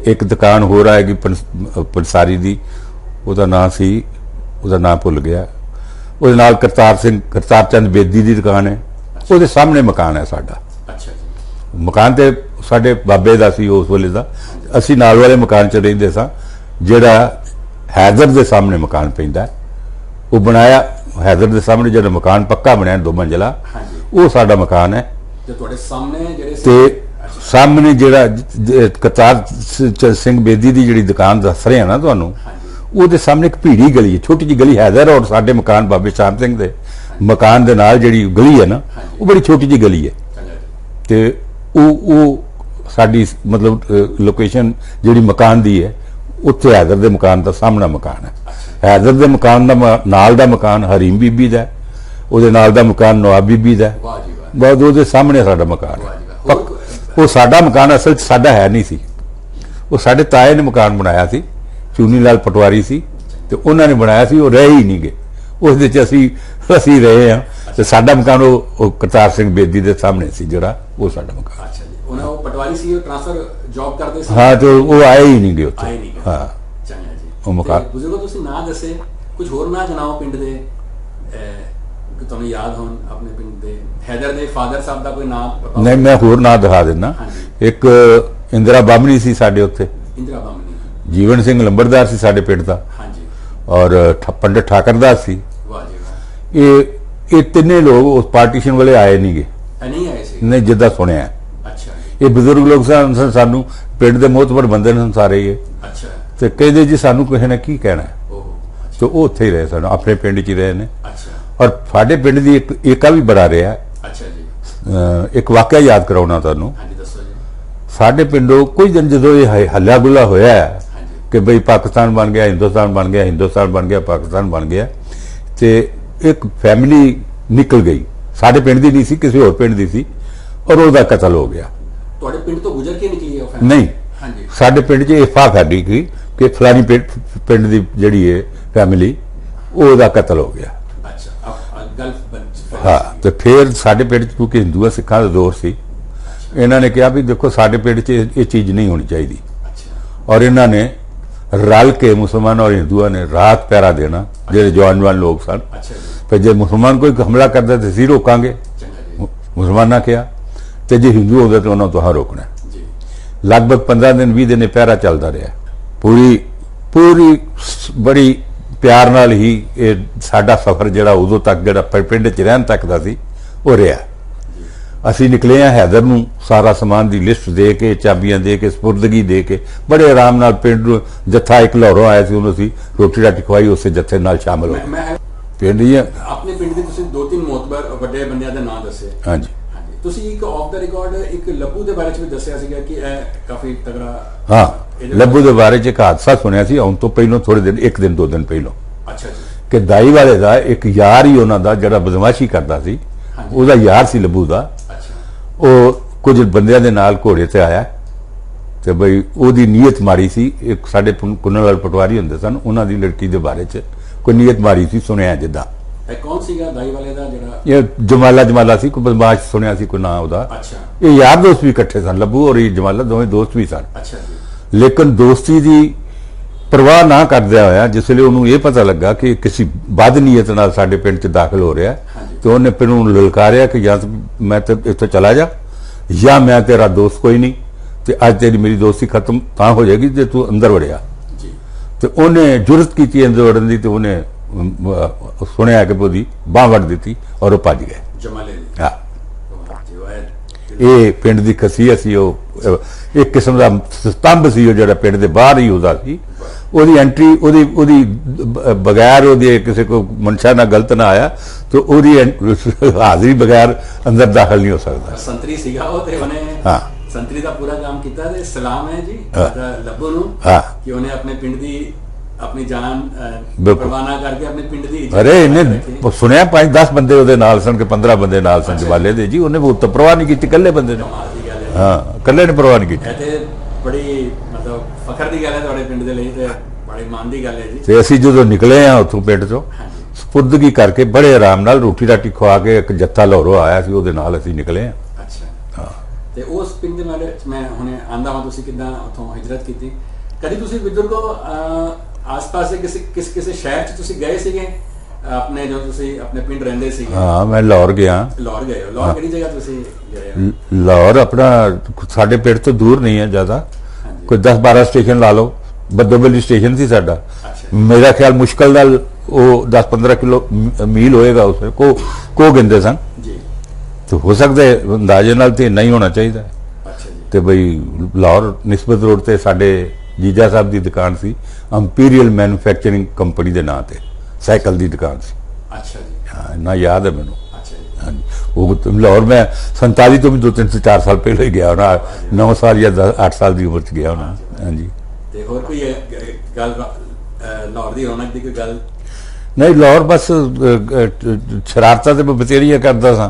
ਇੱਕ ਦੁਕਾਨ ਹੋਰ ਆਏਗੀ ਪੰਸਾਰੀ ਦੀ, ਉਹਦਾ ਨਾਂ ਭੁੱਲ ਗਿਆ। ਉਹਦੇ ਨਾਲ ਕਰਤਾਰ ਚੰਦ ਬੇਦੀ ਦੀ ਦੁਕਾਨ ਹੈ, ਉਹਦੇ ਸਾਹਮਣੇ ਮਕਾਨ ਹੈ ਸਾਡਾ। ਅੱਛਾ ਜੀ। ਮਕਾਨ ਤੇ ਸਾਡੇ ਬਾਬੇ ਦਾ ਸੀ ਉਸ ਵੇਲੇ ਦਾ। ਅਸੀਂ ਨਾਲ ਵਾਲੇ ਮਕਾਨ 'ਚ ਰਹਿੰਦੇ ਸਾਂ, ਜਿਹੜਾ ਹੈਦਰ ਦੇ ਸਾਹਮਣੇ ਮਕਾਨ ਪੈਂਦਾ। ਉਹ ਬਣਾਇਆ ਹੈਦਰ ਦੇ ਸਾਹਮਣੇ ਜਿਹੜਾ ਮਕਾਨ ਪੱਕਾ ਬਣਿਆ 2 ਮੰਜ਼ਲਾ, ਉਹ ਸਾਡਾ ਮਕਾਨ ਹੈ। ਤੇ ਤੁਹਾਡੇ ਸਾਹਮਣੇ ਜਿਹੜੇ ਤੇ ਸਾਹਮਣੇ ਜਿਹੜਾ ਕਰਤਾਰ ਸਿੰਘ ਬੇਦੀ ਦੀ ਜਿਹੜੀ ਦੁਕਾਨ ਦੱਸ ਰਿਹਾ ਨਾ ਤੁਹਾਨੂੰ, ਉਹਦੇ ਸਾਹਮਣੇ ਇੱਕ ਭੀੜੀ ਗਲੀ ਹੈ, ਛੋਟੀ ਜਿਹੀ ਗਲੀ। ਹੈਦਰ ਔਰ ਸਾਡੇ ਮਕਾਨ ਬਾਬੇ ਸ਼ਾਮ ਸਿੰਘ ਦੇ ਮਕਾਨ ਦੇ ਨਾਲ ਜਿਹੜੀ ਗਲੀ ਹੈ ਨਾ, ਉਹ ਬੜੀ ਛੋਟੀ ਜਿਹੀ ਗਲੀ ਹੈ। ਤੇ ਉਹ ਸਾਡੀ ਮਤਲਬ ਲੋਕੇਸ਼ਨ ਜਿਹੜੀ ਮਕਾਨ ਦੀ ਹੈ, ਉੱਥੇ ਹੈਦਰ ਦੇ ਮਕਾਨ ਦਾ ਸਾਹਮਣਾ ਮਕਾਨ ਹੈ। ਹੈਦਰ ਦੇ ਮਕਾਨ ਦਾ ਨਾਲ ਦਾ ਮਕਾਨ ਹਰੀਮ ਬੀਬੀ ਦਾ, ਉਹਦੇ ਨਾਲ ਦਾ ਮਕਾਨ ਨਵਾਬ ਬੀਬੀ ਦਾ। ਬਹੁਤ ਉਹਦੇ ਸਾਹਮਣੇ ਸਾਡਾ ਮਕਾਨ ਹੈ। ਉਹ ਸਾਡਾ ਮਕਾਨ ਅਸਲ 'ਚ ਸਾਡਾ ਹੈ ਨਹੀਂ ਸੀ, ਉਹ ਸਾਡੇ ਤਾਏ ਨੇ ਮਕਾਨ ਬਣਾਇਆ ਸੀ, ਚੂਨੀ ਲਾਲ ਪਟਵਾਰੀ ਸੀ, ਤੇ ਉਹਨਾਂ ਨੇ ਬਣਾਇਆ ਸੀ। ਉਹ ਰਹੇ ਹੀ ਨਹੀਂ ਗਏ, ਉਸ ਦੇ 'ਚ ਅਸੀਂ ਰਹੇ ਹਾਂ। ਤੇ ਸਾਡਾ ਮਕਾਨ ਉਹ ਕਰਤਾਰ ਸਿੰਘ ਬੇਦੀ ਦੇ ਸਾਹਮਣੇ ਸੀ, ਜਿਹੜਾ ਉਹ ਸਾਡਾ ਮਕਾਨ। ਅੱਛਾ ਜੀ। ਉਹ ਪਟਵਾਰੀ ਸੀ, ਉਹ ਟ੍ਰਾਂਸਫਰ ਜੌਬ ਕਰਦੇ ਸੀ? ਹਾਂ, ਤੇ ਉਹ ਆਏ ਹੀ ਨਹੀਂ ਗਏ ਉੱਥੇ। ਹਾਂ, ਚੰਗਾ ਜੀ। ਉਹ ਮਕਾਨ। ਬਜ਼ੁਰਗੋ, ਤੁਸੀਂ ਨਾਂ ਦੱਸੇ, ਕੁਝ ਹੋਰ ਨਾਂ ਜਣਾਓ ਪਿੰਡ ਦੇ। ਕਿ ਤੁਹਾਨੂੰ ਯਾਦ ਹੋਣ ਆਪਣੇ ਪਿੰਡ ਦੇ ਹੈਦਰ ਦੇ ਫਾਦਰ ਸਾਹਿਬ ਦਾ ਕੋਈ ਨਾਮ ਪਤਾ ਨਹੀਂ, ਮੈਂ ਹੋਰ ਨਾਂ ਦਿਖਾ ਦਿੰਦਾ। ਹਾਂਜੀ। ਇੱਕ ਇੰਦਰਾ ਬਾਮਣੀ ਸੀ ਸਾਡੇ ਉੱਥੇ, ਇੰਦਰਾ ਬਾਮਣੀ। ਜੀਵਨ ਸਿੰਘ ਲੰਬੜਦਾਰ ਸੀ ਸਾਡੇ ਪਿੰਡ ਦਾ, ਹਾਂਜੀ। ਔਰ ਪੰਡਿਤ ਠਾਕਰਦਾਸ ਸੀ। ਵਾਹ ਜੀ ਵਾਹ। ਇਹ ਤਿੰਨੇ ਲੋਕ ਉਸ ਪਾਰਟੀਸ਼ਨ ਵਾਲੇ ਆਏ ਨਹੀਂਗੇ, ਨਹੀਂ ਆਏ ਸੀ? ਨਹੀਂ, ਜਿੱਦਾਂ ਸੁਣਿਆ। ਅੱਛਾ ਇਹ ਬਜ਼ੁਰਗ ਲੋਕ ਸਨ, ਸਾਨੂੰ ਪਿੰਡ ਦੇ ਮੋਹਤਬਰ ਬੰਦੇ ਨੇ ਸਾਰੇ ਇਹ, ਅੱਛਾ। ਤੇ ਕਹਿੰਦੇ ਜੀ ਸਾਨੂੰ ਕਿਸੇ ਨੇ ਕੀ ਕਹਿਣਾ, ਉਹ ਤੇ ਉਹ ਉੱਥੇ ਹੀ ਰਹੇ ਸਨ, ਆਪਣੇ ਪਿੰਡ 'ਚ ਹੀ ਰਹੇ ਨੇ। ਅੱਛਾ ਔਰ ਸਾਡੇ ਪਿੰਡ ਦੀ ਇੱਕ ਏਕਾ ਵੀ ਬੜਾ ਰਿਹਾ। ਅੱਛਾ ਜੀ। ਇੱਕ ਵਾਕਿਆ ਯਾਦ ਕਰਾਉਣਾ ਤੁਹਾਨੂੰ। ਹਾਂਜੀ ਦੱਸੋ ਜੀ। ਸਾਡੇ ਪਿੰਡੋਂ ਕੁਝ ਦਿਨ ਜਦੋਂ ਇਹ ਹੱਲਾ ਗੁੱਲਾ ਹੋਇਆ ਹਾਂਜੀ। ਕਿ ਬਈ ਪਾਕਿਸਤਾਨ ਬਣ ਗਿਆ, ਹਿੰਦੁਸਤਾਨ ਬਣ ਗਿਆ, ਹਿੰਦੁਸਤਾਨ ਬਣ ਗਿਆ, ਪਾਕਿਸਤਾਨ ਬਣ ਗਿਆ, ਤੇ ਇੱਕ ਫੈਮਿਲੀ ਨਿਕਲ ਗਈ, ਸਾਡੇ ਪਿੰਡ ਦੀ ਨਹੀਂ ਸੀ, ਕਿਸੇ ਹੋਰ ਪਿੰਡ ਦੀ ਸੀ, ਔਰ ਉਹਦਾ ਕਤਲ ਹੋ ਗਿਆ। ਤੁਹਾਡੇ ਪਿੰਡ ਤੋਂ ਗੁਜ਼ਰ ਕੇ ਨਿਕਲੀ ਹੈ ਉਹ family? ਨਹੀਂ, ਹਾਂਜੀ। ਸਾਡੇ ਪਿੰਡ 'ਚ ਇਫਾ ਫੈਲੀ ਗਈ ਕਿ ਫਲਾਨੀ ਪਿੰਡ ਦੀ ਜਿਹੜੀ ਹੈ ਫੈਮਿਲੀ, ਉਹਦਾ ਕਤਲ ਹੋ ਗਿਆ। ਅੱਛਾ ਗੱਲ ਹਾਂ, ਤੇ ਫਿਰ ਸਾਡੇ ਪਿੰਡ 'ਚ ਕਿਉਂਕਿ ਹਿੰਦੂਆਂ ਸਿੱਖਾਂ ਦਾ ਦੌਰ ਸੀ, ਇਹਨਾਂ ਨੇ ਕਿਹਾ ਵੀ ਦੇਖੋ ਸਾਡੇ ਪਿੰਡ 'ਚ ਇਹ ਚੀਜ਼ ਨਹੀਂ ਹੋਣੀ ਚਾਹੀਦੀ, ਅੱਛਾ। ਔਰ ਇਹਨਾਂ ਨੇ ਰਲ ਕੇ ਮੁਸਲਮਾਨ ਔਰ ਹਿੰਦੂਆਂ ਨੇ ਰਾਤ ਪਹਿਰਾ ਦੇਣਾ, ਜਿਹੜੇ ਜਵਾਨ ਲੋਕ ਸਨ। ਅੱਛਾ ਜੀ। ਫਿਰ ਜੇ ਮੁਸਲਮਾਨ ਕੋਈ ਹਮਲਾ ਕਰਦਾ ਤੇ ਅਸੀਂ ਰੋਕਾਂਗੇ, ਚੰਗਾ ਜੀ। ਮੁਸਲਮਾਨਾਂ ਕਿਹਾ, ਤੇ ਜੇ ਹਿੰਦੂ ਹੋਵੇ ਤਾਂ ਉਹਨਾਂ ਤੋਂ ਹਾਂ ਰੋਕਣਾ। ਜੀ। ਲਗਭਗ 15 ਦਿਨ 20 ਦਿਨ ਇਹ ਪਹਿਰਾ ਚੱਲਦਾ ਰਿਹਾ। ਪੂਰੀ ਬੜੀ ਪਿਆਰ ਨਾਲ ਹੀ ਇਹ ਸਾਡਾ ਸਫ਼ਰ ਜਿਹੜਾ ਉਦੋਂ ਤੱਕ ਜਿਹੜਾ ਪਿੰਡ 'ਚ ਰਹਿਣ ਤੱਕ ਦਾ ਸੀ ਉਹ ਰਿਹਾ। ਅਸੀਂ ਨਿਕਲੇ ਆ ਹੈਦਰ ਨੂੰ ਸਾਰਾ ਸਮਾਨ ਦੀ ਲਿਸਟ ਦੇ ਕੇ, ਚਾਬੀਆਂ ਦੇ ਕੇ, ਸਪੁਰਦਗੀ ਦੇ ਕੇ, ਬੜੇ ਆਰਾਮ ਨਾਲ ਪਿੰਡ ਨੂੰ ਜੱਥਾ ਇੱਕ ਲਾਹੌਰੋਂ ਆਇਆ ਸੀ, ਉਹਨੂੰ ਅਸੀਂ ਰੋਟੀ ਰਾਟੀ ਖਵਾਈ, ਉਸੇ ਜੱਥੇ ਨਾਲ ਸ਼ਾਮਲ ਹੋ ਗਏ। ਮੈਂ ਪਿੰਡ ਹੀ ਆਪਣੇ ਪਿੰਡ ਦੇ ਤੁਸੀਂ 2-3 ਮੋਤਬਰ ਵੱਡੇ ਬੰਦਿਆਂ ਦੇ ਨਾਂ ਦੱਸੇ। ਹਾਂਜੀ। ਤੁਸੀਂ ਇੱਕ ਆਫ ਦਾ ਰਿਕਾਰਡ ਇੱਕ ਲੱਭੂ ਦੇ ਬਾਰੇ ਚ ਵੀ ਦੱਸਿਆ ਸੀਗਾ ਕਿ ਇਹ ਕਾਫੀ ਤਗੜਾ। ਹਾਂ, ਲੱਭੂ ਦੇ ਬਾਰੇ 'ਚ ਇੱਕ ਹਾਦਸਾ ਸੁਣਿਆ ਸੀ ਆਉਣ ਤੋਂ ਪਹਿਲਾਂ, ਥੋੜੇ ਦਿਨ, ਇੱਕ ਦਿਨ 2 ਦਿਨ ਪਹਿਲਾਂ, ਅੱਛਾ ਜੀ। ਕਿ ਦਾਈ ਵਾਲੇ ਦਾ ਇੱਕ ਯਾਰ ਹੀ ਉਹਨਾਂ ਦਾ ਜਿਹੜਾ ਬਦਮਾਸ਼ੀ ਕਰਦਾ ਸੀ, ਉਹਦਾ ਯਾਰ ਸੀ ਲੱਭੂ ਦਾ। ਅੱਛਾ। ਉਹ ਕੁਝ ਬੰਦਿਆਂ ਦੇ ਨਾਲ ਘੋੜੇ ਤੇ ਆਇਆ, ਤੇ ਬਈ ਉਹਦੀ ਨੀਅਤ ਮਾਰੀ ਸੀ। ਇੱਕ ਸਾਡੇ ਕੁੰਨਲ ਵਾਲ ਪਟਵਾਰੀ ਹੁੰਦੇ ਸਨ, ਉਹਨਾਂ ਦੀ ਲੜਕੀ ਦੇ ਬਾਰੇ 'ਚ ਕੋਈ ਨੀਅਤ ਮਾਰੀ ਸੀ, ਸੁਣਿਆ ਜਿੱਦਾਂ। ਇਹ ਕੌਣ ਸੀਗਾ ਦਾਈ ਵਾਲੇ ਦਾ ਜਿਹੜਾ? ਇਹ ਜਮਾਲਾ ਸੀ, ਕੋਈ ਬਦਮਾਸ਼ ਸੁਣਿਆ ਸੀ, ਕੋਈ ਨਾਂ ਉਹਦਾ। ਅੱਛਾ। ਇਹ ਯਾਰ ਦੋਸਤ ਵੀ ਇਕੱਠੇ ਸਨ, ਲੱਭੂ ਔਰ ਇਹ ਜਮਾਲਾ ਦੋਵੇਂ ਦੋਸਤ ਵੀ ਸਨ। ਅੱਛਾ ਜੀ। ਲੇਕਿਨ ਦੋਸਤੀ ਦੀ ਪਰਵਾਹ ਨਾ ਕਰਦਿਆਂ ਹੋਇਆ, ਜਿਸ ਵੇਲੇ ਉਹਨੂੰ ਇਹ ਪਤਾ ਲੱਗਾ ਕਿ ਕਿਸੇ ਬਦ ਨੀਅਤ ਨਾਲ ਸਾਡੇ ਪਿੰਡ 'ਚ ਦਾਖਲ ਹੋ ਰਿਹਾ, ਤੇ ਉਹਨੇ ਫਿਰ ਉਹਨੂੰ ਲਲਕਾਰਿਆ ਕਿ ਜਾਂ ਮੈਂ ਤੇ ਇੱਥੋਂ ਚਲਾ ਜਾ, ਜਾਂ ਮੈਂ ਤੇਰਾ ਦੋਸਤ ਕੋਈ ਨਹੀਂ, ਤੇ ਅੱਜ ਤੇਰੀ ਮੇਰੀ ਦੋਸਤੀ ਖਤਮ ਤਾਂ ਹੋ ਜਾਏਗੀ ਜੇ ਤੂੰ ਅੰਦਰ ਵੜਿਆ। ਜੀ। ਤੇ ਉਹਨੇ ਜੁਰਤ ਕੀਤੀ ਅੰਦਰ ਵੜਨ ਦੀ, ਤੇ ਉਹਨੇ ਸੁਣਿਆ ਕਿ ਉਹਦੀ ਬਾਂਹ ਵੱਢ ਦਿੱਤੀ ਔਰ ਉਹ ਭੱਜ ਗਏ। ਜਮਾਲੇ ਦੀ। ਹਾਂ, ਜੀ ਵਾਹ। ਇਹ ਪਿੰਡ ਦੀ ਖਸੀਅਤ ਸੀ। ਉਹ ਇੱਕ ਕਿਸਮ ਦਾ ਸਤੰਭ ਸੀ, ਉਹ ਜਿਹੜਾ ਪਿੰਡ ਦੇ ਬਾਹਰ ਹੀ ਉਹਦਾ ਸੀ। ਉਹਦੀ ਐਂਟਰੀ, ਉਹਦੀ ਬਗੈਰ ਉਹਦੇ ਕਿਸੇ ਕੋ ਮਨਸ਼ਾ ਨਾਲ ਗਲਤ ਨਾ ਆਇਆ, ਤੇ ਉਹਦੀ ਹਾਜ਼ਰੀ ਬਗੈਰ ਅੰਦਰ ਦਾਖਲ ਨਹੀਂ ਹੋ ਸਕਦਾ। ਸੰਤਰੀ ਸੀਗਾ ਉਹ, ਤੇ ਉਹਨੇ ਹਾਂ ਸੰਤਰੀ ਦਾ ਪੂਰਾ ਕੰਮ ਕੀਤਾ। ਤੇ ਸਲਾਮ ਹੈ ਜੀ ਲੱਭੂ ਨੂੰ ਕਿ ਉਹਨੇ ਆਪਣੇ ਪਿੰਡ ਦੀ ਆਪਣੀ ਜਾਨ ਪਰਵਾਨਾ ਕਰਕੇ ਆਪਣੇ ਪਿੰਡ ਦੀ ਇੱਜ਼ਤ। ਅਰੇ ਇਹਨੇ ਸੁਣਿਆ 5-10 ਬੰਦੇ ਉਹਦੇ ਨਾਲ ਸਨ, ਕਿ 15 ਬੰਦੇ ਨਾਲ ਸਨ ਜਵਾਲੇ ਦੇ ਜੀ। ਉਹਨੇ ਉਹ ਤਾਂ ਪਰਵਾਹ ਨਹੀਂ ਕੀਤੀ, ਇਕੱਲੇ ਬੰਦੇ ਨੇ। ਹਾਂ, ਇਕੱਲੇ ਨੇ ਪਰਵਾਹ ਨਹੀਂ ਕੀਤੀ। ਇਹ ਤੇ ਬੜੀ ਮਤਲਬ ਫਖਰ ਦੀ ਗੱਲ ਹੈ ਤੁਹਾਡੇ ਪਿੰਡ ਦੇ ਲਈ, ਤੇ ਬੜੀ ਮਾਣ ਦੀ ਗੱਲ ਹੈ ਜੀ। ਤੇ ਅਸੀਂ ਜਦੋਂ ਨਿਕਲੇ ਆ ਉੱਥੋਂ ਪਿੰਡ ਚੋਂ, ਸਪੁਰਦਗੀ ਕਰਕੇ ਬੜੇ ਆਰਾਮ ਨਾਲ ਰੋਟੀ ਰਾਟੀ ਖਵਾ ਕੇ, ਇੱਕ ਜੱਥਾ ਲਾਹੌਰੋਂ ਆਇਆ ਸੀ, ਉਹਦੇ ਨਾਲ ਅਸੀਂ ਨਿਕਲੇ ਆ। ਅੱਛਾ। ਹਾਂ। ਤੇ ਉਸ ਪਿੰਡ ਦੇ ਬਾਰੇ ਮੈਂ ਹੁਣੇ ਆਂਦਾ ਹਾਂ, ਤੁਸੀਂ ਕਿੱਦਾਂ ਉੱਥੋਂ ਹਿਜਰਤ ਕੀਤੀ? ਕਦੀ ਤੁਸੀਂ ਬਜ਼ੁਰਗੋ ਆਸ-ਪਾਸ ਦੇ ਕਿਸੇ ਸ਼ਹਿਰ 'ਚ ਤੁਸੀਂ ਗਏ ਸੀਗੇ ਆਪਣੇ, ਜੋ ਤੁਸੀਂ ਆਪਣੇ ਪਿੰਡ ਰਹਿੰਦੇ ਸੀਗੇ? ਹਾਂ, ਮੈਂ ਲਾਹੌਰ ਗਿਆ। ਲਾਹੌਰ ਗਏ ਹੋ? ਲਾਹੌਰ ਕਿਹੜੀ ਜਗ੍ਹਾ ਤੁਸੀਂ ਗਏ ਹੋ? ਲਾਹੌਰ ਆਪਣਾ ਸਾਡੇ ਪਿੰਡ ਤੋਂ ਦੂਰ ਨਹੀਂ ਹੈ ਜ਼ਿਆਦਾ, ਕੋਈ 10-12 ਸਟੇਸ਼ਨ ਲਾ ਲਓ। ਬੱਦੋਬਲੀ ਸਟੇਸ਼ਨ ਸੀ ਸਾਡਾ। ਮੇਰਾ ਖਿਆਲ ਮੁਸ਼ਕਲ ਨਾਲ ਉਹ 10-15 ਕਿਲੋ ਮੀਲ ਹੋਏਗਾ, ਉਸ ਕੋ ਗਿੰਦੇ ਸਨ ਜੀ। ਤੇ ਹੋ ਸਕਦਾ ਅੰਦਾਜ਼ੇ ਨਾਲ ਤੇ ਨਹੀਂ ਹੋਣਾ ਚਾਹੀਦਾ। ਅੱਛਾ ਜੀ। ਤੇ ਬਈ ਲਾਹੌਰ ਨਿਸਬਤ ਰੋਡ ਤੇ ਸਾਡੇ ਜੀਜਾ ਸਾਹਿਬ ਦੀ ਦੁਕਾਨ ਸੀ, ਇੰਪੀਰੀਅਲ ਮੈਨੂਫੈਕਚਰਿੰਗ ਕੰਪਨੀ ਦੇ ਨਾਂ ਤੇ, ਸਾਈਕਲ ਦੀ ਦੁਕਾਨ ਸੀ। ਅੱਛਾ ਜੀ। ਹਾਂ, ਨਾ ਯਾਦ ਹੈ ਮੈਨੂੰ। ਅੱਛਾ ਜੀ। ਹਾਂਜੀ, ਉਹ ਲਾਹੌਰ ਮੈਂ 47 ਤੋਂ ਵੀ 2-3-4 ਸਾਲ ਪਹਿਲਾਂ ਹੀ ਗਿਆ ਹੋਣਾ, 9 ਸਾਲ ਜਾਂ 8 ਸਾਲ ਦੀ ਉਮਰ 'ਚ ਗਿਆ ਹੋਣਾ। ਹਾਂਜੀ। ਤੇ ਹੋਰ ਕੋਈ ਗੱਲ ਲਾਹੌਰ ਦੀ ਰੌਣਕ ਦੀ ਕੋਈ ਗੱਲ? ਨਹੀਂ, ਲਾਹੌਰ ਬਸ ਸ਼ਰਾਰਤਾਂ ਤੇ ਮੈਂ ਬਥੇਰੀਆਂ ਕਰਦਾ ਸਾਂ,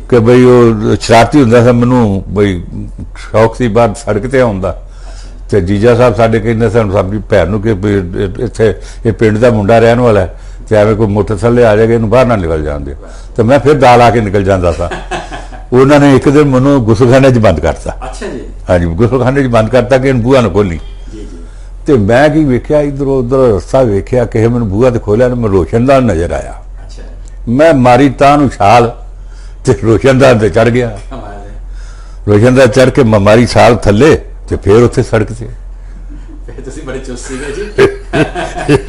ਕਿ ਬਈ ਉਹ ਸ਼ਰਾਰਤੀ ਹੁੰਦਾ ਸੀ। ਮੈਨੂੰ ਬਈ ਸ਼ੌਕ ਸੀ ਬਾਹਰ ਸੜਕ ਤੇ ਆਉਣ ਦਾ, ਤੇ ਜੀਜਾ ਸਾਹਿਬ ਸਾਡੇ ਕਹਿੰਦੇ ਸਨ ਸਾਡੀ ਭੈਣ ਨੂੰ ਕਿ ਇੱਥੇ ਇਹ ਪਿੰਡ ਦਾ ਮੁੰਡਾ ਰਹਿਣ ਵਾਲਾ ਹੈ, ਤੇ ਐਵੇਂ ਕੋਈ ਮੋਟਰਸਾਈਕਲ ਆ ਜਾਏਗਾ, ਇਹਨੂੰ ਬਾਹਰ ਨਾ ਨਿਕਲ ਜਾਣ ਦਿਓ। ਤੇ ਮੈਂ ਫਿਰ ਦਾਲ ਆ ਕੇ ਨਿਕਲ ਜਾਂਦਾ ਸਾਂ। ਉਹਨਾਂ ਨੇ ਇੱਕ ਦਿਨ ਮੈਨੂੰ ਗੁਸਲਖਾਨੇ 'ਚ ਬੰਦ ਕਰਤਾ। ਅੱਛਾ ਜੀ। ਹਾਂਜੀ, ਗੁਸਲਖਾਨੇ 'ਚ ਬੰਦ ਕਰਤਾ ਕਿ ਇਹਨੂੰ ਬੂਹਾ ਨਾ ਖੋਲੀ। ਤੇ ਮੈਂ ਕੀ ਵੇਖਿਆ, ਇਧਰੋਂ ਉਧਰ ਰਸਤਾ ਵੇਖਿਆ, ਕਿਸੇ ਮੈਨੂੰ ਬੂਹਾ ਤੇ ਖੋਲਿਆ, ਮੈਨੂੰ ਰੋਸ਼ਨਦਾਨ ਨਜ਼ਰ ਆਇਆ। ਅੱਛਾ। ਮੈਂ ਮਾਰੀ ਤਾਂ ਨੂੰ ਛਾਲ ਤੇ ਰੋਸ਼ਨਦਾਨ ਤੇ ਚੜ ਗਿਆ। ਕਮਾਲ ਹੈ। ਰੋਸ਼ਨਦਾਨ ਚੜ ਕੇ ਮੈਂ ਮਾਰੀ ਛਾਲ ਥੱਲੇ ਤੇ ਫੇਰ ਉੱਥੇ ਸੜਕ ਤੇ। ਫਿਰ ਤੁਸੀਂ ਬੜੇ ਚੁਸਤ ਸੀਗੇ ਜੀ।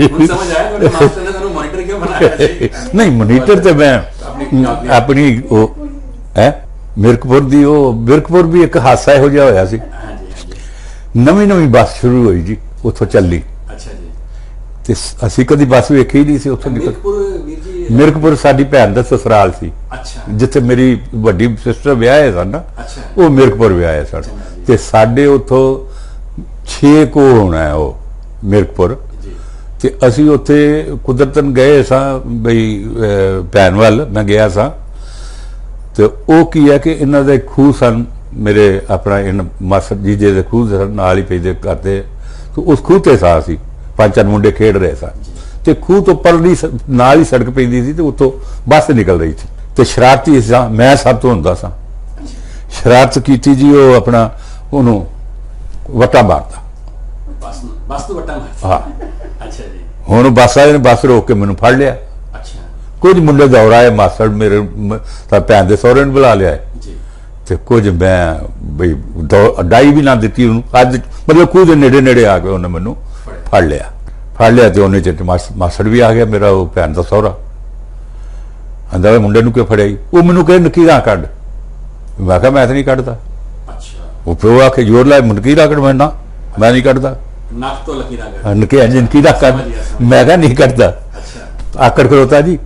ਹੁਣ ਸਮਝ ਆਇਆ ਤੁਹਾਡੇ ਮਾਸਟਰ ਨੇ ਤੁਹਾਨੂੰ ਮੋਨੀਟਰ ਕਿਉਂ ਬਣਾਇਆ ਸੀ? ਨਹੀਂ ਮੋਨੀਟਰ ਤੇ ਮੈਂ ਆਪਣੀ ਉਹ ਹੈ ਮਿਰਕਪੁਰ ਦੀ, ਉਹ ਮਿਰਕਪੁਰ ਵੀ ਇੱਕ ਹਾਦਸਾ ਇਹੋ ਜਿਹਾ ਹੋਇਆ ਸੀ। ਹਾਂਜੀ। ਨਵੀਂ ਬੱਸ ਸ਼ੁਰੂ ਹੋਈ ਜੀ, ਉੱਥੋਂ ਚੱਲੀ ਅੱਛਾ ਜੀ। ਤੇ ਅਸੀਂ ਕਦੀ ਬੱਸ ਵੇਖੀ ਨਹੀਂ ਸੀ ਉੱਥੋਂ ਨਿਕਲ। ਮਿਰਕਪੁਰ ਵੀਰ ਜੀ। ਮਿਰਕਪੁਰ ਸਾਡੀ ਭੈਣ ਦਾ ਸਸੁਰਾਲ ਸੀ, ਅੱਛਾ ਜਿੱਥੇ ਮੇਰੀ ਵੱਡੀ ਸਿਸਟਰ ਵਿਆਹੇ ਸਨ ਨਾ, ਅੱਛਾ। ਉਹ ਮਿਰਕਪੁਰ ਵਿਆਹੇ ਸਨ। ਤੇ ਸਾਡੇ ਉੱਥੋਂ 6 ਕੋ ਹੋਣਾ ਹੈ ਉਹ ਮਿਰਕਪੁਰ। ਜੀ। ਤੇ ਅਸੀਂ ਉੱਥੇ ਕੁਦਰਤਨ ਗਏ ਸਾਂ ਬਈ ਭੈਣ ਵੱਲ ਮੈਂ ਗਿਆ ਸਾਂ। ਤੇ ਉਹ ਕੀ ਹੈ ਕਿ ਇਹਨਾਂ ਦੇ ਖੂਹ ਸਨ, ਮੇਰੇ ਆਪਣਾ ਮਾਸਟਰ ਜੀ ਦੇ ਖੂਹ ਸਨ, ਨਾਲ ਹੀ ਪੈਂਦੇ ਕਰਦੇ। ਤੇ ਉਸ ਖੂਹ ਤੇ ਸਾਂ ਅਸੀਂ, 5-4 ਮੁੰਡੇ ਖੇਡ ਰਹੇ ਸਨ। ਤੇ ਖੂਹ ਤੋਂ ਪਰਲੀ ਨਾਲ ਹੀ ਸੜਕ ਪੈਂਦੀ ਸੀ ਤੇ ਉੱਥੋਂ ਬੱਸ ਨਿਕਲ ਰਹੀ ਸੀ। ਤੇ ਸ਼ਰਾਰਤੀ ਸਾਂ, ਮੈਂ ਸਭ ਤੋਂ ਹੁੰਦਾ ਸਾਂ। ਸ਼ਰਾਰਤ ਕੀਤੀ ਜੀ, ਉਹ ਆਪਣਾ ਉਹਨੂੰ ਵੱਟਾ ਮਾਰਦਾ। ਬਸ ਤੋਂ ਵੱਟਾ ਮਾਰਦਾ। ਹਾਂ। ਅੱਛਾ ਜੀ। ਹੁਣ ਬੱਸ ਵਾਲੇ ਨੇ ਬੱਸ ਰੋਕ ਕੇ ਮੈਨੂੰ ਫੜ ਲਿਆ। ਅੱਛਾ ਕੁਝ ਮੁੰਡੇ ਦੌੜ ਆਏ, ਮਾਸੜ ਮੇਰੇ ਤਾਂ ਭੈਣ ਦੇ ਸਹੁਰੇ ਨੂੰ ਬੁਲਾ ਲਿਆ ਜੀ। ਤੇ ਕੁਝ ਮੈਂ ਬਈ ਡਾਈ ਵੀ ਨਾ ਦਿੱਤੀ ਉਹਨੂੰ। ਅੱਜ ਮਤਲਬ ਖੂਹ ਦੇ ਨੇੜੇ ਆ ਕੇ ਉਹਨੇ ਮੈਨੂੰ ਫੜ ਲਿਆ ਤੇ ਉਹਨੇ ਚ ਮਾਸੜ ਵੀ ਆ ਗਿਆ ਮੇਰਾ, ਉਹ ਭੈਣ ਦਾ ਸਹੁਰਾ। ਆਂਦਾ ਵੇ ਮੁੰਡੇ ਨੂੰ ਕਿਉਂ ਫੜਿਆ? ਉਹ ਮੈਨੂੰ ਕਹੇ ਨਕੀਰਾਂ ਕੱਢ। ਮੈਂ ਕਿਹਾ ਮੈਂ ਤਾਂ ਨਹੀਂ ਕੱਢਦਾ। ਅੱਛਾ। ਉਹ ਪਿਓ ਆ ਕੇ ਜ਼ੋਰ ਲਾਇਆ, ਨਕੀਰਾਂ ਕੱਢ। ਮੈਂ ਨਹੀਂ ਕੱਢਦਾ। ਨੱਕ ਤੋਂ ਲਕੀਰਾਂ ਕਰ। ਨਕੀਰਾਂ ਕੱਢ। ਮੈਂ ਕਿਹਾ ਨਹੀਂ ਕੱਢਦਾ। ਅੱਛਾ। ਆਕੜ ਖਲੋਤਾ ਜੀ।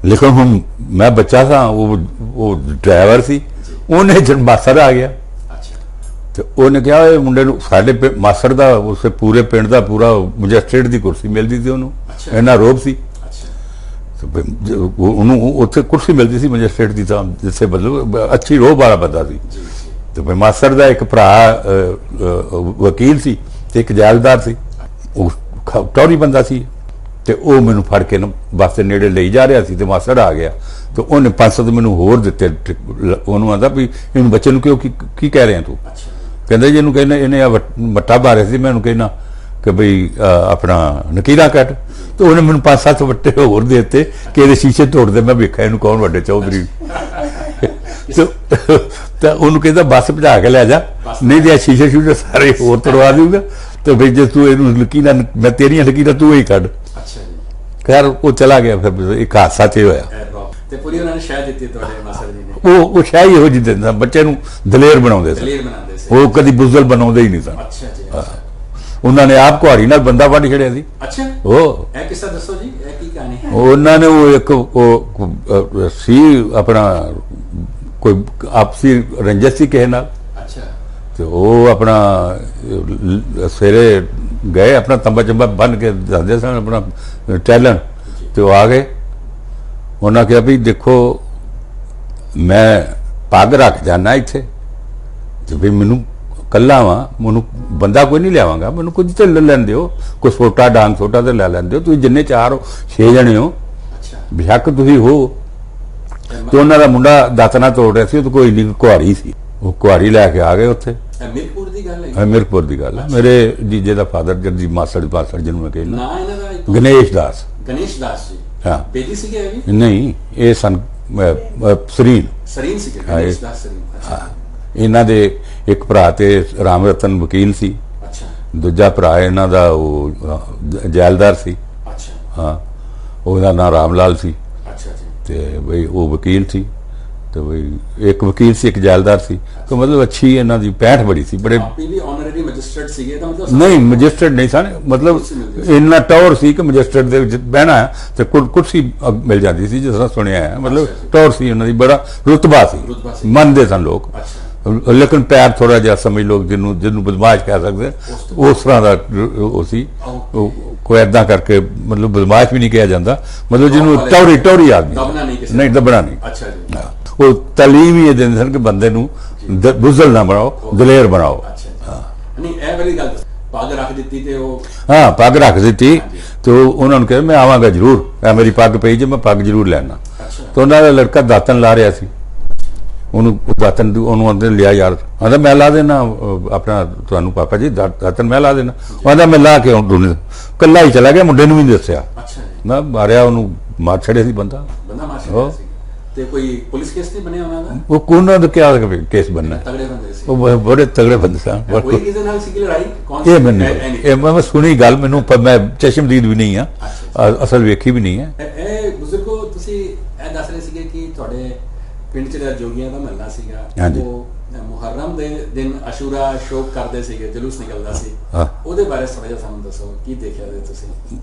ਲੇਕਿਨ ਹੁਣ ਮੈਂ ਬੱਚਾ ਸਾਂ, ਉਹ ਡਰਾਈਵਰ ਸੀ, ਉਹਨੇ ਜਦ ਮਾਸੜ ਆ ਗਿਆ ਤੇ ਉਹਨੇ ਕਿਹਾ ਇਹ ਮੁੰਡੇ ਨੂੰ, ਸਾਡੇ ਮਾਸੜ ਦਾ ਉਸੇ ਪੂਰੇ ਪਿੰਡ ਦਾ ਪੂਰਾ ਮੈਜਿਸਟ੍ਰੇਟ ਦੀ ਕੁਰਸੀ ਮਿਲਦੀ ਸੀ ਉਹਨੂੰ, ਇੰਨਾ ਰੋਹਬ ਸੀ। ਉਹਨੂੰ ਉੱਥੇ ਕੁਰਸੀ ਮਿਲਦੀ ਸੀ ਮੈਜਿਸਟ੍ਰੇਟ ਦੀ, ਤਾਂ ਜਿੱਥੇ ਮਤਲਬ ਅੱਛੀ ਰੋਹਬ ਵਾਲਾ ਬੰਦਾ ਸੀ। ਤੇ ਮਾਸੜ ਦਾ ਇੱਕ ਭਰਾ ਵਕੀਲ ਸੀ ਤੇ ਇੱਕ ਜਾਇਲਦਾਰ ਸੀ, ਉਹ ਟੌਰੀ ਬੰਦਾ ਸੀ। ਤੇ ਉਹ ਮੈਨੂੰ ਫੜ ਕੇ ਨਾ ਬੱਸ ਦੇ ਨੇੜੇ ਲਈ ਜਾ ਰਿਹਾ ਸੀ ਤੇ ਮਾਸੜ ਆ ਗਿਆ ਤੇ ਉਹਨੇ 500 ਮੈਨੂੰ ਹੋਰ ਦਿੱਤੇ। ਉਹਨੂੰ ਆਂਦਾ ਵੀ ਇਹਨੂੰ ਬੱਚੇ ਨੂੰ ਕੀ ਕਹਿ ਰਿਹਾ ਤੂੰ? ਕਹਿੰਦਾ ਜੀ ਇਹਨੂੰ ਕਹਿੰਦਾ ਇਹਨੇ ਵੱਟਾ ਮਾਰਿਆ ਸੀ, ਮੈਂ ਇਹਨੂੰ ਕਹਿਣਾ ਕਿ ਬਈ ਆਪਣਾ ਨਕੀਰਾ ਕੱਟ। ਤੇ ਉਹਨੇ ਮੈਨੂੰ 5-7 ਵੱਟੇ ਹੋਰ ਦੇ ਦਿੱਤੇ ਕਿ ਇਹਦੇ ਸ਼ੀਸ਼ੇ ਤੋੜ ਦੇ। ਮੈਂ ਵੇਖਿਆ ਇਹਨੂੰ ਕੌਣ ਵੱਡੇ ਚੌਧਰੀ। ਤਾਂ ਉਹਨੂੰ ਕਹਿੰਦਾ ਬੱਸ ਭਜਾ ਕੇ ਲੈ ਜਾ, ਨਹੀਂ ਤੇ ਸ਼ੀਸ਼ੇ ਸਾਰੇ ਹੋਰ ਤੋੜਵਾ ਦੂਗਾ। ਤੇ ਬਈ ਜੇ ਤੂੰ ਇਹਨੂੰ ਲਕੀਰਾਂ, ਮੈਂ ਤੇਰੀਆਂ ਲਕੀਰਾਂ ਤੂੰ ਹੀ ਕੱਢ। ਖੈਰ ਉਹ ਚਲਾ ਗਿਆ। ਫਿਰ ਇੱਕ ਹਾਦਸਾ ਤੇ ਹੋਇਆ। ਤੇ ਪੂਰੀ ਉਹਨਾਂ ਨੇ ਸ਼ਾਇਦ ਦਿੱਤੀ ਤੁਹਾਡੇ ਮਾਸੜ ਜੀ ਨੇ। ਉਹ ਸ਼ਾਇਦ ਇਹੋ ਜਿਹੀ ਦਿੰਦਾ, ਬੱਚੇ ਨੂੰ ਦਲੇਰ ਬਣਾਉਂਦੇ ਸੀ। ਉਹ ਕਦੀ ਬੁਜ਼ਦਲ ਬਣਾਉਂਦੇ ਹੀ ਨਹੀਂ ਸਨ। ਅੱਛਾ ਜੀ। ਉਹਨਾਂ ਨੇ ਆਪ ਕੁਹਾੜੀ ਨਾਲ ਬੰਦਾ ਵੱਢ ਛੜਿਆ ਸੀ। ਅੱਛਾ। ਉਹ ਇਹ ਕਿੱਸਾ ਦੱਸੋ ਜੀ, ਇਹ ਕੀ ਕਹਾਣੀ ਹੈ? ਉਹਨਾਂ ਨੇ ਉਹ ਇੱਕ ਸੀ ਆਪਣਾ ਕੋਈ ਆਪਸੀ ਰੰਜਿਸ਼ ਸੀ ਕਿਸੇ ਨਾਲ। ਅੱਛਾ। ਤੇ ਉਹ ਆਪਣਾ ਸਵੇਰੇ ਗਏ, ਆਪਣਾ ਤੰਬਾ ਚੰਬਾ ਬੰਨ ਕੇ ਜਾਂਦੇ ਸਨ ਆਪਣਾ ਟਹਿਲਣ। ਤੇ ਉਹ ਆ ਗਏ, ਉਹਨਾਂ ਕਿਹਾ ਵੀ ਦੇਖੋ ਮੈਂ ਪੱਗ ਰੱਖ ਜਾਣਾ ਇੱਥੇ ਤੇ ਵੀ ਮੈਨੂੰ ਕੱਲਾ ਵਾਂ, ਮੈਨੂੰ ਬੰਦਾ ਕੋਈ ਨਹੀਂ ਲਿਆਵਾਂਗਾ, ਮੈਨੂੰ ਕੁਝ ਤੇ ਲੈ ਲੈਣ ਦਿਓ, ਕੋਈ ਛੋਟਾ ਡਾਂਗ ਛੋਟਾ ਤੇ ਲੈ ਲੈਣ ਦਿਓ। ਤੁਸੀਂ ਜਿੰਨੇ 4 ਹੋ 6 ਜਣੇ ਹੋ, ਬੇਸ਼ੱਕ ਤੁਸੀਂ ਹੋ। ਤੇ ਉਹਨਾਂ ਦਾ ਮੁੰਡਾ ਦਾਤਨਾ ਤੋੜ ਰਿਹਾ ਸੀ, ਉਹ ਕੋਈ ਨਹੀਂ ਕੁਹਾੜੀ ਸੀ, ਉਹ ਕੁਹਾੜੀ ਲੈ ਕੇ ਆ ਗਏ ਉੱਥੇ। ਮਿਰਕਪੁਰ ਦੀ ਗੱਲ ਹੈ? ਮਿਰਕਪੁਰ ਦੀ ਗੱਲ ਹੈ। ਮੇਰੇ ਜੀਜੇ ਦਾ ਫਾਦਰ ਜਰਜੀ ਮਾਸੜ ਜਿਹਨੂੰ ਮੈਂ ਕਹਿੰਦਾ, ਨਾਂ ਇਹਨਾਂ ਦਾ ਗਣੇਸ਼ ਦਾਸ। ਗਣੇਸ਼ ਦਾਸ ਜੀ। ਹਾਂ। ਬੇਦੀ ਸੀਗੇ ਇਹ ਵੀ? ਨਹੀਂ, ਇਹ ਸਨ ਸਰੀਨ ਸੀਗੇ। ਗਣੇਸ਼ ਦਾਸ ਸਰੀਨ। ਹਾਂ। ਇਹਨਾਂ ਦੇ ਇੱਕ ਭਰਾ ਤੇ ਰਾਮ ਰਤਨ ਵਕੀਲ ਸੀ। ਅੱਛਾ। ਦੂਜਾ ਭਰਾ ਇਹਨਾਂ ਦਾ ਉਹ ਜੈਲਦਾਰ ਸੀ। ਅੱਛਾ। ਹਾਂ, ਉਹਦਾ ਨਾਮ ਰਾਮ ਲਾਲ ਸੀ। ਅੱਛਾ ਜੀ। ਤੇ ਬਈ ਉਹ ਵਕੀਲ ਸੀ। ਤੇ ਬਈ ਇੱਕ ਵਕੀਲ ਸੀ, ਇੱਕ ਜੈਲਦਾਰ ਸੀ। ਤੇ ਮਤਲਬ ਅੱਛੀ ਇਹਨਾਂ ਦੀ ਪੈਂਠ ਬੜੀ ਸੀ। ਬੜੇ ਵੀ ਆਨਰੇਰੀ ਮੈਜਿਸਟ੍ਰੇਟ ਸੀਗੇ ਤਾਂ ਮਤਲਬ? ਨਹੀਂ, ਮੈਜਿਸਟ੍ਰੇਟ ਨਹੀਂ ਸਨ। ਮਤਲਬ ਇੰਨਾ ਟੌਰ ਸੀ ਕਿ ਮੈਜਿਸਟ੍ਰੇਟ ਦੇ ਵਿੱਚ ਬਹਿਣਾ ਤੇ ਕੁਰਸੀ ਮਿਲ ਜਾਂਦੀ ਸੀ, ਜਿਸ ਤਰ੍ਹਾਂ ਸੁਣਿਆ ਹੈ। ਮਤਲਬ ਟੌਰ ਸੀ ਉਹਨਾਂ ਦੀ, ਬੜਾ ਰੁਤਬਾ ਸੀ, ਮੰਨਦੇ ਸਨ ਲੋਕ। ਲੇਕਿਨ ਪੈਰ ਥੋੜਾ ਜਿਹਾ ਸਮਝ ਲੋਕ ਜਿਹਨੂੰ ਬਦਮਾਸ਼ ਕਹਿ ਸਕਦੇ, ਉਸ ਤਰ੍ਹਾਂ ਦਾ ਉਹ ਸੀ। ਕੋਈ ਏਦਾਂ ਕਰਕੇ ਮਤਲਬ ਬਦਮਾਸ਼ ਵੀ ਨਹੀਂ ਕਿਹਾ ਜਾਂਦਾ, ਮਤਲਬ ਜਿਹਨੂੰ ਟੌਰੀ ਆਦਮੀ, ਨਹੀਂ ਦਬਣਾ ਨਹੀਂ। ਅੱਛਾ ਜੀ। ਉਹ ਤਾਲੀਮ ਹੀ ਇਹ ਦਿੰਦੇ ਸਨ ਕਿ ਬੰਦੇ ਨੂੰ ਬੁਜ਼ਦਲ ਨਾ ਬਣਾਓ, ਦਲੇਰ ਬਣਾਓ। ਨਹੀਂ, ਇਹ ਵਾਲੀ ਗੱਲ ਪੱਗ ਰੱਖ ਦਿੱਤੀ ਤੇ ਉਹ, ਹਾਂ ਪੱਗ ਰੱਖ ਦਿੱਤੀ ਤੇ ਉਹਨਾਂ ਨੂੰ ਕਿਹਾ ਮੈਂ ਆਵਾਂਗਾ ਜ਼ਰੂਰ, ਇਹ ਮੇਰੀ ਪੱਗ ਪਈ ਜੇ, ਮੈਂ ਪੱਗ ਜ਼ਰੂਰ ਲੈਣਾ। ਤੇ ਉਹਨਾਂ ਦਾ ਲੜਕਾ ਦਾਤਨ ਲਾ ਰਿਹਾ ਸੀ, ਉਹਨੂੰ ਦਾਤਨ ਉਹਨੂੰ ਅੰਦਰ ਲਿਆ ਯਾਰ, ਆਂਦਾ ਮੈਂ ਲਾ ਦੇਣਾ ਆਪਣਾ ਤੁਹਾਨੂੰ ਪਾਪਾ ਜੀ ਦਾਤਨ ਮੈਂ ਲਾ ਦੇਣਾ। ਆਂਦਾ ਮੈਂ ਲਾ ਕੇ ਕੱਲਾ ਹੀ ਚਲਾ ਗਿਆ, ਮੁੰਡੇ ਨੂੰ ਵੀ ਨਹੀਂ ਦੱਸਿਆ। ਮੈਂ ਮਾਰਿਆ ਉਹਨੂੰ, ਮਾਰ ਛੜਿਆ ਸੀ ਬੰਦਾ। ਬੰਦਾ ਮਾਰ ਉਹ। ਛੱਡਿਆ ਸੀ ਤੇ ਕੋਈ ਪੁਲਿਸ ਕੇਸ ਨਹੀਂ ਬਣਿਆ ਉਹਨਾਂ ਦਾ? ਉਹ ਕੋਨਾਂ ਦਾ ਕਿਆ ਕੇਸ ਬਣਨਾ? ਤਗੜੇ ਬੰਦੇ ਸੀ ਉਹ ਬੜੇ ਤਗੜੇ ਬੰਦੇ ਸਨ। ਕੋਈ ਕਿਸੇ ਨਾਲ ਸੀ ਕਿ ਲੜਾਈ ਕੌਣ ਇਹ ਸੀ? ਮੈਨੂੰ ਇਹ ਮੈਂ ਸੁਣੀ ਗੱਲ, ਮੈਨੂੰ ਪਰ ਮੈਂ ਚਸ਼ਮਦੀਦ ਵੀ ਨਹੀਂ ਆ, ਅੱਛਾ। ਅਸਲ ਵੇਖੀ ਵੀ ਨਹੀਂ ਹੈ। ਇਹ ਬਜ਼ੁਰਗੋ ਤੁਸੀਂ ਇਹ ਦੱਸ ਰਹੇ ਸੀਗੇ ਕਿ ਤੁਹਾਡੇ ਪਿੰਡ 'ਚ ਜਿਹੜਾ ਜੋਗੀਆਂ ਦਾ ਮਹੱਲਾ ਸੀਗਾ, ਹਾਂਜੀ। ਉਹ ਮੁਹਰਮ ਦੇ ਦਿਨ ਅਸ਼ੂਰਾ ਸ਼ੋਕ ਕਰਦੇ ਸੀਗੇ, ਜਲੂਸ ਨਿਕਲਦਾ ਸੀ, ਹਾਂ। ਉਹਦੇ ਬਾਰੇ ਥੋੜਾ ਜਿਹਾ ਸਾਨੂੰ ਦੱਸੋ, ਕੀ ਦੇਖਿਆ ਜੀ ਤੁਸੀਂ?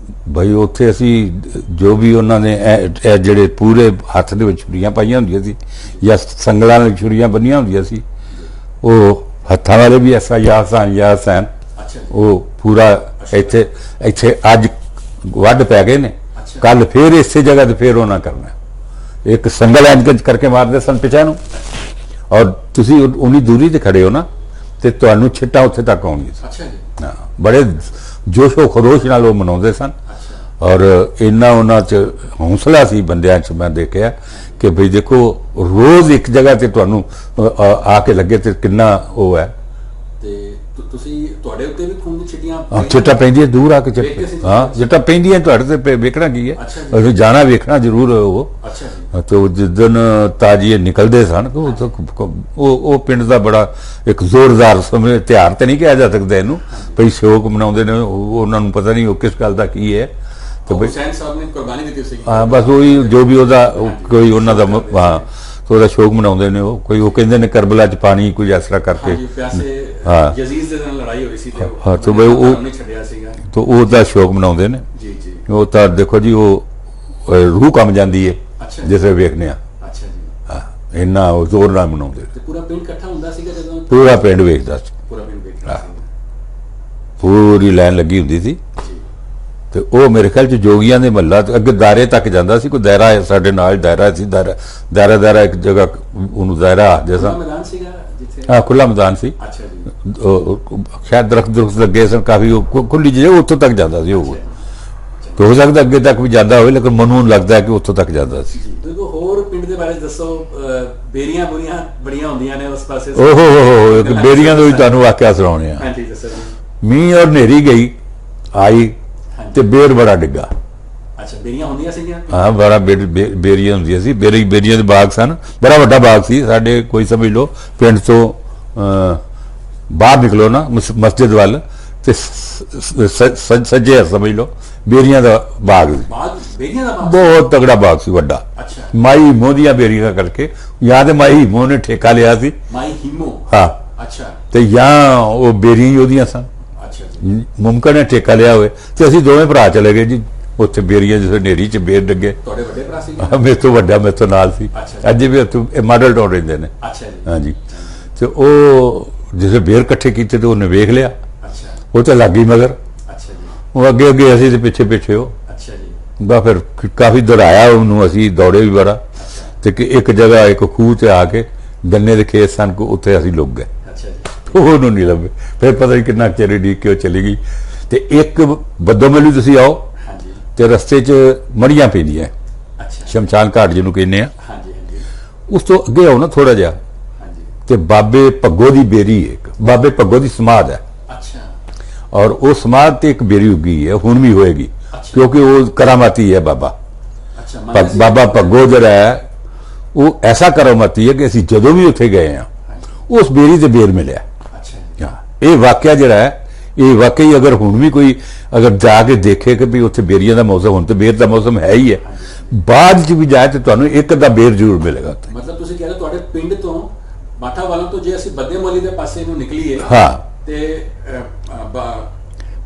ਭਾਈ ਉੱਥੇ ਅਸੀਂ ਜੋ ਵੀ ਉਹਨਾਂ ਨੇ ਇਹ ਜਿਹੜੇ ਪੂਰੇ ਹੱਥ ਦੇ ਵਿੱਚ ਛੁਰੀਆਂ ਪਾਈਆਂ ਹੁੰਦੀਆਂ ਸੀ ਜਾਂ ਸੰਗਲਾਂ ਨਾਲ ਛੁਰੀਆਂ ਬੰਨੀਆਂ ਹੁੰਦੀਆਂ ਸੀ, ਉਹ ਹੱਥਾਂ ਵਾਲੇ ਵੀ ਐਸਾ ਯਾ ਹਸੈਨ ਅੱਛਾ ਜੀ। ਉਹ ਪੂਰਾ ਇੱਥੇ ਅੱਜ ਵੱਢ ਪੈ ਗਏ ਨੇ, ਅੱਛਾ। ਕੱਲ ਫੇਰ ਇਸੇ ਜਗ੍ਹਾ ਤੇ ਫੇਰ ਉਹਨਾਂ ਕਰਨਾ। ਇੱਕ ਸੰਗਲ ਇੰਜ ਕਰਕੇ ਮਾਰਦੇ ਸਨ ਪਿਛਾ ਨੂੰ, ਔਰ ਤੁਸੀਂ ਉਨੀ ਦੂਰੀ ਤੇ ਖੜੇ ਹੋ ਨਾ ਤੇ ਤੁਹਾਨੂੰ ਛਿੱਟਾਂ ਉੱਥੇ ਤੱਕ ਆਉਣਗੀਆਂ ਸੀ। ਅੱਛਾ ਜੀ। ਹਾਂ, ਬੜੇ ਜੋਸ਼ੋ ਖਰੋਸ਼ ਨਾਲ ਉਹ ਮਨਾਉਂਦੇ ਸਨ। ਅੱਛਾ। ਔਰ ਇੰਨਾ ਉਹਨਾਂ 'ਚ ਹੌਸਲਾ ਸੀ ਬੰਦਿਆਂ 'ਚ, ਮੈਂ ਦੇਖਿਆ ਕਿ ਭਈ ਦੇਖੋ ਰੋਜ਼ ਇੱਕ ਜਗ੍ਹਾ ਤੇ ਤੁਹਾਨੂੰ ਆ ਕੇ ਲੱਗੇ ਤੇ ਕਿੰਨਾ ਉਹ ਹੈ। ਤੇ ਤੁਸੀਂ ਤੁਹਾਡੇ ਉੱਤੇ ਵੀ ਖੂਨ ਦੀ ਛਿੱਟੀਆਂ ਚਿੱਟਾ ਪੈਂਦੀਆਂ ਦੂਰ ਆ ਕੇ ਵੇਖ ਕੇ ਸੀ? ਹਾਂ, ਚਿੱਟਾ ਪੈਂਦੀਆਂ ਤੁਹਾਡੇ ਤੇ ਵੇਖਣਾ ਕੀ ਹੈ, ਅੱਛਾ ਜੀ। ਅਸੀਂ ਜਾਣਾ ਵੇਖਣਾ ਜ਼ਰੂਰ ਉਹ। ਅੱਛਾ ਜੀ। ਤੇ ਉਹ ਜਿੱਦਣ ਤਾਜੀਏ ਨਿਕਲਦੇ ਸਨ ਉਹ ਪਿੰਡ ਦਾ ਬੜਾ ਇੱਕ ਜ਼ੋਰਦਾਰ ਸਮੇਂ ਤਿਉਹਾਰ ਤੇ ਨਹੀਂ ਕਿਹਾ ਜਾ ਸਕਦਾ ਇਹਨੂੰ, ਭਈ ਸ਼ੌਕ ਮਨਾਉਂਦੇ ਨੇ, ਉਹਨਾਂ ਨੂੰ ਪਤਾ ਨਹੀਂ ਉਹ ਕਿਸ ਗੱਲ ਦਾ ਕੀ ਹੈ। ਤੇ ਬਈ ਹੁਸੈਨ ਸਾਹਿਬ ਨੇ ਕੁਰਬਾਨੀ ਦਿੱਤੀ ਸੀ। ਹਾਂ, ਬਸ ਉਹੀ ਜੋ ਵੀ ਉਹਦਾ ਕੋਈ ਉਹਨਾਂ ਦਾ ਹਾਂ ਉਹਦਾ ਸ਼ੌਕ ਮਨਾਉਂਦੇ ਨੇ। ਉਹ ਕੋਈ ਉਹ ਕਹਿੰਦੇ ਨੇ ਕਰਬਲਾ 'ਚ ਪਾਣੀ ਕੋਈ ਇਸ ਤਰ੍ਹਾਂ ਕਰਕੇ। ਹਾਂਜੀ, ਪਿਆਸੇ ਹਾਂ। ਯਜ਼ੀਦ ਦੇ ਨਾਲ ਲੜਾਈ ਹੋਈ ਸੀ ਤੇ ਹਾਂ, ਤੇ ਬਈ ਉਹ ਨਹੀਂ ਛੱਡਿਆ ਸੀਗਾ। ਤਾਂ ਉਹਦਾ ਸ਼ੌਕ ਮਨਾਉਂਦੇ ਨੇ। ਜੀ ਜੀ। ਉਹ ਤਾਂ ਦੇਖੋ ਜੀ ਉਹ ਰੂਹ ਕੰਮ ਜਾਂਦੀ ਹੈ ਅੱਛਾ। ਜਿਸੇ ਵੇਖਨੇ ਆ। ਅੱਛਾ ਜੀ। ਹਾਂ, ਇੰਨਾ ਉਹ ਜ਼ੋਰ ਨਾਲ ਮਨਾਉਂਦੇ ਨੇ। ਤੇ ਪੂਰਾ ਪਿੰਡ ਇਕੱਠਾ ਹੁੰਦਾ ਸੀਗਾ ਜਦੋਂ? ਪੂਰਾ ਪਿੰਡ ਵੇਖਦਾ ਸੀ, ਪੂਰਾ ਪਿੰਡ ਵੇਖਦਾ ਸੀ। ਪੂਰੀ ਲਾਈਨ ਲੱਗੀ ਹੁੰਦੀ ਸੀ। ਜੀ। ਤੇ ਉਹ ਮੇਰੇ ਖਿਆਲ 'ਚ ਜੋਗੀਆਂ ਦੇ ਮਹੱਲਾ ਅੱਗੇ ਦਾਇਰੇ ਤੱਕ ਜਾਂਦਾ ਸੀ। ਕੋਈ ਦਾਇਰਾ ਹੈ ਸਾਡੇ ਨਾਲ, ਦਾਇਰਾ ਸੀ, ਦਾਇਰਾ ਇੱਕ ਜਗ੍ਹਾ ਉਹਨੂੰ ਦਾਇਰਾ ਜੈਸਾ। ਖੁੱਲ੍ਹਾ ਮੈਦਾਨ ਸੀਗਾ ਜਿੱਥੇ? ਹਾਂ, ਖੁੱਲਾ ਮੈਦਾਨ ਸੀ। ਅੱਛਾ ਜੀ। ਸ਼ਾਇਦ ਦਰਖਤ ਲੱਗੇ ਸਨ ਕਾਫੀ, ਉਹ ਖੁੱਲੀ ਜਗ੍ਹਾ ਉੱਥੋਂ ਤੱਕ ਜਾਂਦਾ ਸੀ ਉਹ। ਤੇ ਹੋ ਸਕਦਾ ਅੱਗੇ ਤੱਕ ਵੀ ਜਾਂਦਾ ਹੋਵੇ, ਲੇਕਿਨ ਮੈਨੂੰ ਲੱਗਦਾ ਹੈ ਕਿ ਉੱਥੋਂ ਤੱਕ ਜਾਂਦਾ ਸੀ। ਜੀ। ਦੇਖੋ ਹੋਰ ਪਿੰਡ ਦੇ ਬਾਰੇ ਦੱਸੋ। ਬੇਰੀਆਂ ਬੁਰੀਆਂ ਬੜੀਆਂ ਹੁੰਦੀਆਂ ਨੇ ਉਸ ਪਾਸੇ। ਓਹੋ, ਇੱਕ ਬੇਰੀਆਂ ਦਾ ਵੀ ਤੁਹਾਨੂੰ ਵਾਕਿਆ ਸੁਣਾਉਣੇ ਆ। ਹਾਂਜੀ ਦੱਸੋ ਜੀ। ਮੀਂਹ ਔਰ ਹਨੇਰੀ ਗਈ ਆਈ ਤੇ ਬੇਰ ਬੜਾ ਡਿੱਗਾ। ਅੱਛਾ, ਬੇਰੀਆਂ ਹੁੰਦੀਆਂ ਸੀਗੀਆਂ? ਹਾਂ, ਬੜਾ ਬੇਰੀਆਂ ਹੁੰਦੀਆਂ ਸੀ। ਬੇਰੀਆਂ ਦੇ ਬਾਗ ਸਨ, ਬੜਾ ਵੱਡਾ ਬਾਗ ਸੀ ਸਾਡੇ। ਕੋਈ ਸਮਝ ਲਓ ਪਿੰਡ ਤੋਂ ਬਾਹਰ ਨਿਕਲੋ ਨਾ ਮਸਜਿਦ ਵੱਲ ਤੇ ਸੱਜੇ ਸਮਝ ਲਓ ਬੇਰੀਆਂ ਦਾ ਬਾਗ ਸੀ। ਬਾਗ ਬੇਰੀਆਂ ਦਾ ਬਾਗ? ਬਹੁਤ ਤਗੜਾ ਬਾਗ ਸੀ, ਵੱਡਾ। ਅੱਛਾ। ਮਾਈ ਹੀਮੋ ਦੀਆਂ ਬੇਰੀਆਂ ਕਰਕੇ, ਯਾਦ ਮਾਈ ਹੀਮੋ ਨੇ ਠੇਕਾ ਲਿਆ ਸੀ। ਮਾਈ ਹੀਮੋ? ਹਾਂ। ਅੱਛਾ। ਤੇ ਜਾਂ ਉਹ ਬੇਰੀਆਂ ਹੀ ਉਹਦੀਆਂ ਸਨ। ਅੱਛਾ ਜੀ। ਮੁਮਕਨ ਹੈ ਠੇਕਾ ਲਿਆ ਹੋਵੇ। ਤੇ ਅਸੀਂ ਦੋਵੇਂ ਭਰਾ ਚਲੇ ਗਏ ਜੀ ਉੱਥੇ ਬੇਰੀਆਂ, ਜਿਸ ਹਨੇਰੀ 'ਚ ਬੇਰ ਡਿੱਗੇ। ਤੁਹਾਡੇ ਵੱਡੇ ਭਰਾ ਸੀਗੇ? ਮੇਰੇ ਤੋਂ ਵੱਡਾ, ਮੇਰੇ ਤੋਂ ਨਾਲ ਸੀ। ਅੱਛਾ। ਅੱਜ ਵੀ ਉੱਥੇ ਮਾਡਲ ਟਾਊਨ ਰਹਿੰਦੇ ਨੇ। ਅੱਛਾ ਜੀ। ਹਾਂਜੀ। ਤੇ ਉਹ ਜਿਵੇਂ ਬੇਰ ਇਕੱਠੇ ਕੀਤੇ ਤੇ ਉਹਨੇ ਵੇਖ ਲਿਆ, ਅੱਛਾ। ਉਹ ਤੇ ਲੱਗ ਗਈ ਮਗਰ। ਅੱਛਾ ਜੀ। ਉਹ ਅੱਗੇ ਅਸੀਂ ਤੇ ਪਿੱਛੇ ਉਹ। ਅੱਛਾ ਜੀ। ਬਾ ਫਿਰ ਕਾਫੀ ਦੌੜਾਇਆ ਉਹਨੂੰ, ਅਸੀਂ ਦੌੜੇ ਵੀ ਬੜਾ। ਤੇ ਇੱਕ ਜਗ੍ਹਾ ਇੱਕ ਖੂਹ ਤੇ ਆ ਕੇ ਗੰਨੇ ਦੇ ਖੇਤ ਸਨ, ਉੱਥੇ ਅਸੀਂ ਲੁੱਕ ਗਏ। ਅੱਛਾ ਜੀ। ਉਹਨੂੰ ਨਹੀਂ ਲੱਭੇ। ਫਿਰ ਪਤਾ ਨਹੀਂ ਕਿੰਨਾ ਚਿਰ ਡੀਕ ਕੇ ਉਹ ਚਲੀ ਗਈ। ਤੇ ਇੱਕ ਬੱਦੋਮੈਲੀ ਤੁਸੀਂ ਆਓ ਹਾਂਜੀ। ਤੇ ਰਸਤੇ 'ਚ ਮੜੀਆਂ ਪੈਂਦੀਆਂ, ਅੱਛਾ। ਸ਼ਮਸ਼ਾਨ ਘਾਟ ਜਿਹਨੂੰ ਕਹਿੰਦੇ ਆ। ਹਾਂਜੀ ਹਾਂਜੀ। ਉਸ ਤੋਂ ਅੱਗੇ ਆਓ ਨਾ ਥੋੜਾ ਜਿਹਾ, ਹਾਂਜੀ। ਤੇ ਬਾਬੇ ਭੱਗੋ ਦੀ ਬੇਰੀ ਹੈ, ਇੱਕ ਬਾਬੇ ਭੱਗੋ ਦੀ ਸਮਾਧ ਹੈ। ਅੱਛਾ। ਔਰ ਉਹ ਸਮਾਧ ਤੇ ਇੱਕ ਬੇਰੀ ਉੱਗੀ ਹੈ, ਹੁਣ ਵੀ ਹੋਏਗੀ, ਅੱਛਾ। ਕਿਉਂਕਿ ਉਹ ਕਰਾਮਾਤੀ ਹੈ ਬਾਬਾ। ਅੱਛਾ। ਬਾਬਾ ਭੱਗੋ ਜਿਹੜਾ ਹੈ ਉਹ ਐਸਾ ਕਰਾਮਾਤੀ ਹੈ ਕਿ ਅਸੀਂ ਜਦੋਂ ਵੀ ਉੱਥੇ ਗਏ ਆ ਉਸ ਬੇਰੀ ਤੇ ਬੇਰ ਮਿਲਿਆ। ਅੱਛਾ। ਇਹ ਵਾਕਿਆ ਜਿਹੜਾ ਹੈ, ਇਹ ਵਾਕਈ ਅਗਰ ਹੁਣ ਵੀ ਕੋਈ ਅਗਰ ਜਾ ਕੇ ਦੇਖੇ ਕਿ ਵੀ ਉੱਥੇ ਬੇਰੀਆਂ ਦਾ ਮੌਸਮ, ਹੁਣ ਤੇ ਬੇਰ ਦਾ ਮੌਸਮ ਹੈ ਹੀ ਹੈ, ਬਾਅਦ ਚ ਵੀ ਜਾਏ ਤੇ ਤੁਹਾਨੂੰ ਇੱਕ ਅੱਧਾ ਬੇਰ ਜ਼ਰੂਰ ਮਿਲੇਗਾ ਉੱਥੇ। ਮਤਲਬ ਤੁਸੀਂ ਕਹਿ ਰਹੇ ਤੁਹਾਡੇ ਪਿੰਡ ਤੋਂ ਬਾਠਾ ਵਾਲੋਂ ਤੋਂ ਜੇ ਅਸੀਂ ਬੱਦੇਮੋਲੀ ਦੇ ਪਾਸੇ ਨੂੰ ਨਿਕਲੀਏ ਹਾਂ, ਤੇ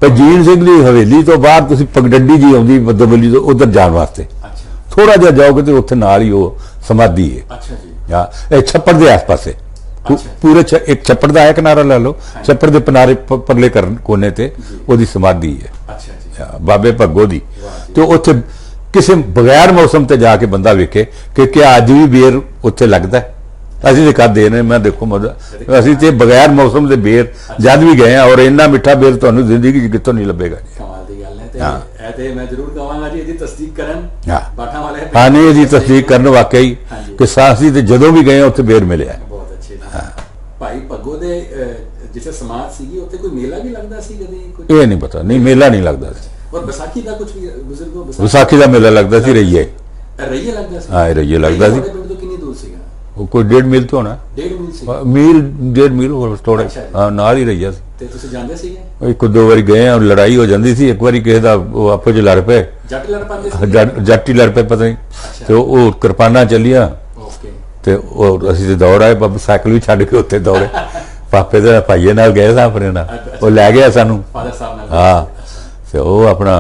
ਭਜੀਨ ਸਿੰਘ ਦੀ ਹਵੇਲੀ ਤੋਂ ਬਾਅਦ ਤੁਸੀਂ ਪਗਡੰਡੀ ਜੀ ਆਉਂਦੀ ਬੱਦੋਬਲੀ ਤੋਂ ਉਧਰ ਜਾਣ ਵਾਸਤੇ ਅੱਛਾ। ਥੋੜਾ ਜਿਹਾ ਜਾਓਗੇ ਤੇ ਉੱਥੇ ਨਾਲ ਹੀ ਉਹ ਸਮਾਧੀ ਹੈ। ਅੱਛਾ ਜੀ। ਹਾਂ, ਇਹ ਛੱਪੜ ਦੇ ਆਸ-ਪਾਸੇ ਪੂਰੇ ਇੱਕ ਛੱਪੜ ਦਾ ਹੈ ਕਿਨਾਰਾ ਲੈ ਲਓ, ਛੱਪੜ ਦੇ ਕਿਨਾਰੇ ਪਰਲੇ ਕੋਨੇ ਤੇ ਉਹਦੀ ਸਮਾਧੀ ਹੈ। ਅੱਛਾ ਜੀ। ਬਾਬੇ ਭੱਗੋ ਦੀ। ਤੇ ਉੱਥੇ ਕਿਸੇ ਬਗੈਰ ਮੌਸਮ ਤੇ ਜਾ ਕੇ ਬੰਦਾ ਵੇਖੇ ਕਿ ਅੱਜ ਵੀ ਬੇਰ ਉੱਥੇ ਲੱਗਦਾ। ਅਸੀਂ ਤੇ ਕਰਦੇ ਨੇ, ਮੈਂ ਦੇਖੋ ਅਸੀਂ ਤੇ ਬਗੈਰ ਮੌਸਮ ਦੇ ਬੇਰ ਜਦ ਵੀ ਗਏ ਆ, ਔਰ ਇੰਨਾ ਮਿੱਠਾ ਬੇਰ ਤੁਹਾਨੂੰ ਜ਼ਿੰਦਗੀ 'ਚ ਕਿਤੋਂ ਨਹੀਂ ਲੱਭੇਗਾ। ਕਮਾਲ ਦੀ ਗੱਲ ਹੈ। ਤੇ ਇਹ ਤੇ ਮੈਂ ਜ਼ਰੂਰ ਕਹਾਂਗਾ ਜੀ ਇਹਦੀ ਤਸਦੀਕ ਕਰਨ ਬਾਠਾ ਵਾਲੇ। ਹਾਂ, ਨਹੀਂ ਇਹਦੀ ਤਸਦੀਕ ਕਰਨ ਵਾਕਈ ਕਿ ਅਸੀਂ ਤੇ ਜਦੋਂ ਵੀ ਗਏ ਉੱਥੇ ਬੇਰ ਮਿਲਿਆ। ਬਹੁਤ ਅੱਛੇ। ਭਾਈ ਭੱਗੋ ਦੇ ਜਿੱਥੇ ਸਮਾਧ ਸੀਗੀ ਉੱਥੇ ਕੋਈ ਮੇਲਾ ਵੀ ਲੱਗਦਾ ਸੀ ਕਦੇ? ਇਹ ਨਹੀਂ ਪਤਾ, ਨਹੀਂ ਮੇਲਾ ਨਹੀਂ ਲੱਗਦਾ ਸੀ। ਔਰ ਵਿਸਾਖੀ ਦਾ ਕੁਝ ਵੀ ਬਜ਼ੁਰਗੋ? ਵਿਸਾਖੀ ਦਾ ਮੇਲਾ ਲੱਗਦਾ ਸੀ ਰਹੀਏ। ਰਈਏ ਲੱਗਦਾ ਸੀ? ਹਾਂ ਰਈਏ ਲੱਗਦਾ ਸੀ। ਤੁਹਾਡੇ ਪਿੰਡ ਤੋਂ ਕਿੰਨੀ ਦੂਰ ਸੀਗਾ? ਉਹ ਕੋਈ 1.5 ਮੀਲ ਤੋਂ ਹੋਣਾ। 1.5 ਮੀਲ ਸੀ? ਮੀਲ 1.5 ਮੀਲ ਹੋਰ ਥੋੜੇ। ਅੱਛਾ ਜੀ। ਹਾਂ ਨਾਲ ਹੀ ਰਈਆ ਸੀ। ਤੇ ਤੁਸੀਂ ਜਾਂਦੇ ਸੀਗੇ? ਇੱਕ ਦੋ ਵਾਰੀ ਗਏ ਆ, ਲੜਾਈ ਹੋ ਜਾਂਦੀ ਸੀ। ਇੱਕ ਵਾਰੀ ਕਿਸੇ ਦਾ ਉਹ ਆਪੋ ਚ ਲੜ ਪਏ, ਜੱਟ ਲੜ ਪਾਉਂਦੇ ਸੀ? ਜੱਟ ਹੀ ਲੜ ਪਏ ਪਤਾ ਨਹੀਂ। ਅੱਛਾ। ਤੇ ਉਹ ਕਿਰਪਾਨਾਂ ਚੱਲੀਆਂ ਓਕੇ। ਤੇ ਉਹ ਅਸੀਂ ਤੇ ਦੌੜ ਆਏ, ਬਾਬਾ ਸਾਈਕਲ ਵੀ ਛੱਡ ਕੇ ਉੱਥੇ ਦੌੜੇ। ਪਾਪੇ ਦੇ ਭਾਈਏ ਨਾਲ ਗਏ ਸਾਂ ਆਪਣੇ ਨਾਲ, ਉਹ ਲੈ ਗਿਆ ਸਾਨੂੰ। ਫਾਦਰ ਸਾਹਿਬ ਨਾਲ? ਹਾਂ। ਤੇ ਉਹ ਆਪਣਾ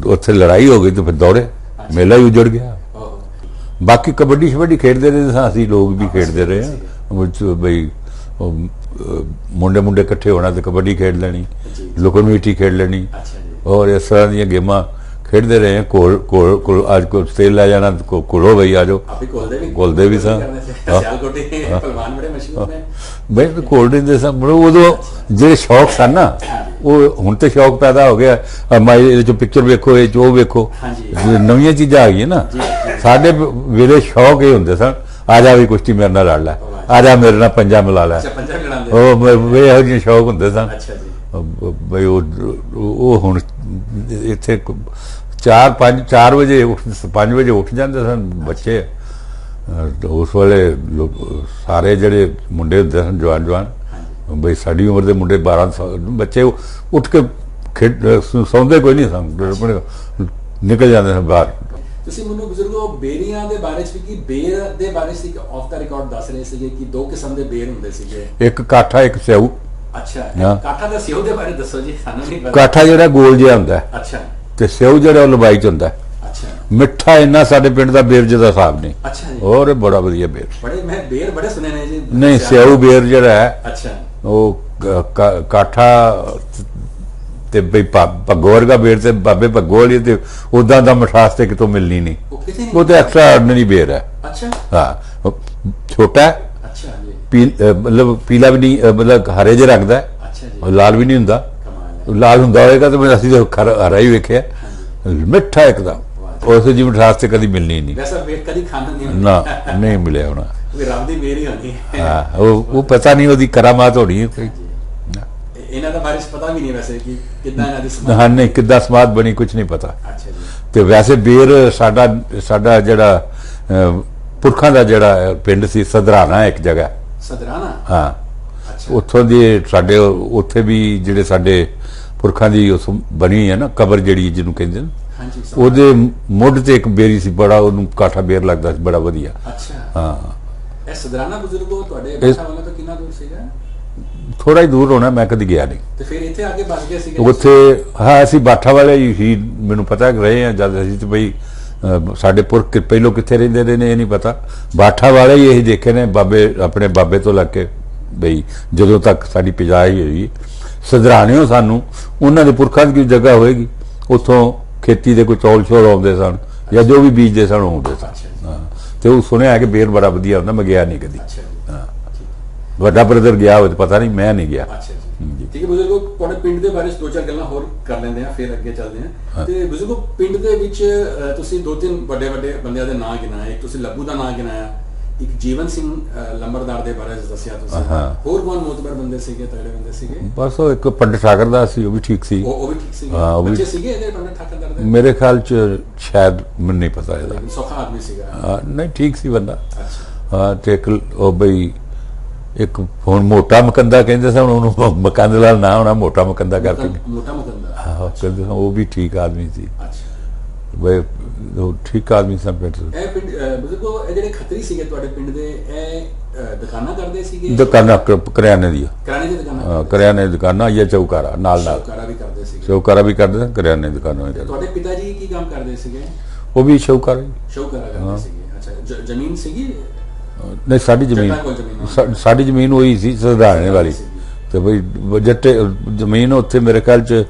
ਉੱਥੇ ਲੜਾਈ ਹੋ ਗਈ ਤੇ ਫਿਰ ਦੌੜੇ, ਮੇਲਾ ਹੀ ਉਜੜ ਗਿਆ। ਬਾਕੀ ਕਬੱਡੀ ਸ਼ਬੱਡੀ ਖੇਡਦੇ ਰਹੇ ਸਾਂ ਅਸੀਂ, ਲੋਕ ਵੀ ਖੇਡਦੇ ਰਹੇ ਆ ਬਈ। ਮੁੰਡੇ ਮੁੰਡੇ ਇਕੱਠੇ ਹੋਣਾ ਤੇ ਕਬੱਡੀ ਖੇਡ ਲੈਣੀ, ਲੁਕਣ ਮੀਟੀ ਖੇਡ ਲੈਣੀ, ਔਰ ਇਸ ਤਰ੍ਹਾਂ ਦੀਆਂ ਗੇਮਾਂ ਖੇਡਦੇ ਰਹੇ ਆ। ਕੋਲ ਅੱਜ ਕੋਲ ਤੇਲ ਲੈ ਜਾਣਾ, ਕੋਲੋ ਬਈ ਆ ਜਾਓ। ਕੋਲਦੇ ਵੀ ਸਾਂ। ਪਹਿਲਵਾਨ ਬੜੇ ਮਸ਼ਹੂਰ ਨੇ ਬਈ ਕੋਲਦੇ ਦੇ ਸਾਂ। ਉਦੋਂ ਜਿਹੜੇ ਸ਼ੌਕ ਸਨ ਨਾ, ਉਹ ਹੁਣ ਤੇ ਸ਼ੌਕ ਪੈਦਾ ਹੋ ਗਿਆ। ਇਹਦੇ ਚ ਪਿਕਚਰ ਵੇਖੋ, ਇਹ ਚ ਉਹ ਵੇਖੋ, ਨਵੀਆਂ ਚੀਜ਼ਾਂ ਆ ਗਈਆਂ ਨਾ। ਸਾਡੇ ਵੇਲੇ ਸ਼ੌਕ ਇਹ ਹੁੰਦੇ ਸਨ, ਆ ਜਾ ਵੀ ਕੁਸ਼ਤੀ ਮੇਰੇ ਨਾਲ ਲੜ ਲੈ, ਆ ਜਾ ਮੇਰੇ ਨਾਲ ਪੰਜਾ ਮਿਲਾ ਲੈ। ਉਹ ਇਹੋ ਜਿਹੇ ਸ਼ੌਕ ਹੁੰਦੇ ਸਨ ਬਈ। ਉਹ ਹੁਣ ਇੱਥੇ 4 ਵਜੇ 5 ਵਜੇ ਉੱਠ ਜਾਂਦੇ ਸਨ ਬੱਚੇ। ਉਸ ਵੇਲੇ ਸਾਰੇ ਜਿਹੜੇ ਮੁੰਡੇ ਹੁੰਦੇ ਸਨ ਜਵਾਨ ਬਈ, ਸਾਡੀ ਉਮਰ ਦੇ ਮੁੰਡੇ 12 ਬੱਚੇ ਉੱਠ ਕੇ ਸੌਂਦੇ ਕੋਈ ਨਹੀਂ ਸਨ, ਨਿਕਲ ਜਾਂਦੇ ਸਨ ਬਾਹਰ। ਤੁਸੀਂ ਮੈਨੂੰ ਬਜ਼ੁਰਗੋ ਬੇਰੀਆਂ ਦੇ ਬਾਰੇ ਚ ਵੀ, ਕੀ ਬੇਰ ਦੇ ਬਾਰੇ ਸੀ ਆਫ ਦਾ ਰਿਕਾਰਡ ਦੱਸ ਰਹੇ ਸੀਗੇ ਕਿ 2 ਕਿਸਮ ਦੇ ਬੇਰ ਹੁੰਦੇ ਸੀਗੇ, ਇੱਕ ਕਾਠਾ ਇੱਕ ਸਿਉ। ਅੱਛਾ। ਕਾਠਾ ਦਾ ਸਿਉ ਦੇ ਬਾਰੇ ਦੱਸੋ ਜੀ, ਸਾਨੂੰ ਨਹੀਂ ਪਤਾ। ਕਾਠਾ ਜਿਹੜਾ ਗੋਲ ਜਿਹਾ ਹੁੰਦਾ, ਅੱਛਾ, ਤੇ ਸਿਉ ਜਿਹੜਾ ਉਹ ਲੰਬਾਈ ਚ ਹੁੰਦਾ। ਅੱਛਾ। ਮਿੱਠਾ ਇੰਨਾ ਸਾਡੇ ਪਿੰਡ ਦਾ ਬੇਰ ਜਿਹਦਾ ਹਿਸਾਬ ਨਹੀਂ। ਅੱਛਾ ਜੀ। ਹੋਰ ਬੜਾ ਵਧੀਆ ਬੇਰ। ਮੈਂ ਬੇਰ ਬੜੇ ਸੁਣੇ ਨੇ ਜੀ। ਨਹੀਂ, ਸਿਉ ਬੇਰ ਜਿਹੜਾ ਹੈ, ਅੱਛਾ, ਉਹ ਕਾਠਾ ਤੇ ਬਈ ਭੱਗੋ ਵਰਗਾ ਬੇਰ ਤੇ ਬਾਬੇ ਭੱਗੋ ਵਾਲੀ ਤੇ ਉਦਾਂ ਦਾ ਮਿਠਾਸ ਤੇ ਕਿਤੋਂ ਮਿਲਣੀ ਨਹੀਂ। ਉਹ ਤੇ ਐਕਸਟਰਾ ਆਰਡੀਨਰੀ ਬੇਰ ਹੈ। ਅੱਛਾ। ਹਾਂ, ਛੋਟਾ ਹੈ। ਅੱਛਾ ਜੀ। ਮਤਲਬ ਪੀਲਾ ਵੀ ਨਹੀਂ, ਮਤਲਬ ਹਰੇ ਜਿਹੇ ਰੰਗ ਦਾ। ਅੱਛਾ ਜੀ। ਲਾਲ ਵੀ ਨਹੀਂ ਹੁੰਦਾ। ਲਾਲ ਹੁੰਦਾ ਹੋਏਗਾ ਤਾਂ ਅਸੀਂ ਹਰਾ ਹੀ ਵੇਖਿਆ। ਮਿੱਠਾ ਇੱਕਦਮ, ਉਸ ਜੀ ਮਿਠਾਸ ਤੇ ਕਦੀ ਮਿਲਣੀ ਨਹੀਂ। ਵੈਸਾ ਬੇਰ ਕਦੀ ਖਾਣਾ ਨਹੀਂ ਨਾ, ਨਹੀਂ ਮਿਲਿਆ ਹੋਣਾ। ਰੱਬ ਦੀ ਬੇਰ ਹੀ ਹੋਣੀ। ਹਾਂ, ਉਹ ਪਤਾ ਨਹੀਂ ਉਹਦੀ ਕਰਾਮਾਤ ਹੋਣੀ ਹੈ ਕੋਈ। ਇਹਨਾਂ ਦਾ ਬਾਰੇ ਪਤਾ ਵੀ ਨਹੀਂ ਵੈਸੇ ਕਿ ਕਿੱਦਾਂ ਇਹਨਾਂ ਦੀ ਸਮਾਦ। ਹਾਂ, ਨਹੀਂ ਕਿੱਦਾਂ ਸਮਾਦ ਬਣੀ ਕੁਝ ਨਹੀਂ ਪਤਾ। ਅੱਛਾ ਜੀ। ਤੇ ਵੈਸੇ ਬੇਰ ਸਾਡਾ ਜਿਹੜਾ ਪੁਰਖਾਂ ਦਾ ਜਿਹੜਾ ਪਿੰਡ ਸੀ, ਸਧਰਾਣਾ ਇੱਕ ਜਗ੍ਹਾ। ਸਧਰਾਣਾ? ਹਾਂ। ਉੱਥੋਂ ਦੀ ਸਾਡੇ ਉੱਥੇ ਵੀ ਜਿਹੜੇ ਸਾਡੇ ਪੁਰਖਾਂ ਦੀ ਉਸ ਬਣੀ ਹੈ ਨਾ ਕਬਰ, ਜਿਹੜੀ ਜਿਹਨੂੰ ਕਹਿੰਦੇ ਨੇ, ਉਹਦੇ ਮੁੱਢ ਤੇ ਇੱਕ ਬੇਰੀ ਸੀ, ਬੜਾ ਉਹਨੂੰ ਕਾਠਾ ਬੇਰ ਲੱਗਦਾ ਸੀ, ਬੜਾ ਵਧੀਆ। ਅੱਛਾ। ਹਾਂ। ਇਹ ਸਧਰਾਣਾ ਬਜ਼ੁਰਗੋ ਤੁਹਾਡੇ ਬਾਠਾ ਵਾਲਾ ਤੋਂ ਕਿੰਨਾ ਦੂਰ ਸੀਗਾ? ਥੋੜਾ ਹੀ ਦੂਰ ਹੋਣਾ, ਮੈਂ ਕਦੀ ਗਿਆ ਨਹੀਂ। ਤੇ ਫਿਰ ਇੱਥੇ ਆ ਕੇ ਬਸ ਗਏ ਸੀਗੇ ਉੱਥੇ? ਹਾਂ, ਅਸੀਂ ਬਾਠਾ ਵਾਲੇ ਹੀ, ਮੈਨੂੰ ਪਤਾ ਰਹੇ ਆ ਜਦ ਅਸੀਂ ਤੇ ਬਈ ਸਾਡੇ ਪੁਰਖ ਪਹਿਲੋਂ ਕਿੱਥੇ ਰਹਿੰਦੇ ਰਹੇ ਨੇ ਇਹ ਨਹੀਂ ਪਤਾ। ਬਾਠਾ ਵਾਲੇ ਹੀ ਇਹ ਦੇਖੇ ਨੇ ਬਾਬੇ, ਆਪਣੇ ਬਾਬੇ ਤੋਂ ਲੱਗ ਕੇ ਬਈ ਜਦੋਂ ਤੱਕ ਸਾਡੀ ਪਿਜਾਈ ਹੋਈ। ਸਧਰਾਣਿਓ ਸਾਨੂੰ ਉਹਨਾਂ ਦੇ ਪੁਰਖਾਂ ਦੀ ਕੋਈ ਜਗ੍ਹਾ ਹੋਏਗੀ, ਉੱਥੋਂ ਖੇਤੀ ਦੇ ਕੋਈ ਚੌਲ ਛੋਲ ਆਉਂਦੇ ਸਨ ਜਾਂ ਜੋ ਵੀ ਬੀਜਦੇ ਸਨ ਆਉਂਦੇ ਸਨ। ਹਾਂ, ਤੇ ਉਹ ਸੁਣਿਆ ਕਿ ਬੇਰ ਬੜਾ ਵਧੀਆ ਹੁੰਦਾ। ਮੈਂ ਗਿਆ ਨਹੀਂ ਕਦੀ। ਹਾਂ, ਵੱਡਾ ਬ੍ਰਦਰ ਗਿਆ ਹੋਵੇ ਪਤਾ ਨਹੀਂ, ਮੈਂ ਨਹੀਂ ਗਿਆ। ਅੱਛਾ ਜੀ। ਠੀਕ ਹੈ ਬਜ਼ੁਰਗੋ, ਤੁਹਾਡੇ ਪਿੰਡ ਦੇ ਬਾਰੇ 2-4 ਗੱਲਾਂ ਹੋਰ ਕਰ ਲੈਂਦੇ ਆ, ਫਿਰ ਅੱਗੇ ਚੱਲਦੇ ਆ। ਤੇ ਬਜ਼ੁਰਗੋ, ਪਿੰਡ ਦੇ ਵਿੱਚ ਤੁਸੀਂ 2-3 ਵੱਡੇ ਬੰਦਿਆਂ ਦੇ ਨਾਂ ਗਿਣਾਏ। ਇੱਕ ਤੁਸੀਂ ਲੱਭੂ ਦਾ ਨਾਂ ਗਿਣਾਇਆ, ਇੱਕ ਜੀਵਨ ਸਿੰਘ ਲੰਬਰਦਾਰ ਦੇ ਬਾਰੇ ਦੱਸਿਆ ਤੁਸੀਂ। ਹੋਰ ਕੌਣ ਮੋਤਬਰ ਬੰਦੇ ਸੀਗੇ, ਤਗੜੇ ਬੰਦੇ ਸੀਗੇ? ਬਸ ਉਹ ਇੱਕ ਪੰਡਿਤ ਠਾਕਰ ਦਾ ਸੀ, ਉਹ ਵੀ ਠੀਕ ਸੀ। ਉਹ ਵੀ ਠੀਕ ਸੀ। ਬੱਚੇ ਸੀਗੇ ਇਹਦੇ ਪੰਡਿਤ ਠਾਕਰ ਦੇ? ਮੇਰੇ ਖਿਆਲ ਚ ਸ਼ਾਇਦ, ਮੈਨੂੰ ਨਹੀਂ ਪਤਾ ਇਹਦਾ। ਸੌਖਾ ਆਦਮੀ ਸੀਗਾ? ਨਹੀਂ, ਠੀਕ ਸੀ ਬੰਦਾ। ਹਾਂ, ਤੇ ਉਹ ਬਈ ਇੱਕ ਹੁਣ ਮੋਟਾ ਮਕੰਦਾ ਕਹਿੰਦੇ ਸਨ ਉਹਨੂੰ, ਮਕੰਦ ਲਾਲ ਨਾ ਹੋਣਾ, ਮੋਟਾ ਮਕੰਦਾ ਕਰਕੇ। ਮੋਟਾ ਮਕੰਦਾ? ਹਾਂ, ਕਹਿੰਦੇ ਉਹ ਵੀ ਠੀਕ ਆਦਮੀ ਸੀ। ਬਈ ਠੀਕ ਆਦਮੀ ਸਨ। ਇਹ ਪਿੰਡ ਬਜ਼ੁਰਗੋ, ਇਹ ਜਿਹੜੇ ਖੱਤਰੀ ਸੀਗੇ ਤੁਹਾਡੇ ਪਿੰਡ ਦੇ, ਇਹ ਦੁਕਾਨਾਂ ਕਰਦੇ ਸੀਗੇ? ਦੁਕਾਨਾਂ ਕਰਿਆਨੇ ਦੀਆਂ। ਕਰਿਆਨੇ ਦੀ ਦੁਕਾਨਾਂ? ਕਰਿਆਨੇ ਦੀ ਦੁਕਾਨਾਂ ਜਾਂ ਚੌਕਾਰਾ ਨਾਲ। ਚੌਕਾਰਾ ਵੀ ਕਰਦੇ ਸੀਗੇ? ਚੌਕਾਰਾ ਵੀ ਕਰਦੇ ਸਨ, ਕਰਿਆਨੇ ਦੀ ਦੁਕਾਨਾਂ ਵੀ ਕਰਦੇ। ਤੁਹਾਡੇ ਪਿਤਾ ਜੀ ਕੀ ਕੰਮ ਕਰਦੇ ਸੀਗੇ? ਉਹ ਵੀ ਸ਼ੌਕਾਰਾ ਕਰਦੇ ਸੀਗੇ। ਅੱਛਾ, ਜ਼ਮੀਨ ਸੀਗੀ? ਨਹੀਂ, ਸਾਡੀ ਜ਼ਮੀਨ ਉਹੀ ਸੀ ਸਧਾਰਣੇ ਵਾਲੀ। ਤੇ ਬਈ ਜੱਟੇ ਜ਼ਮੀਨ ਉੱਥੇ ਮੇਰੇ ਖਿਆਲ ਚ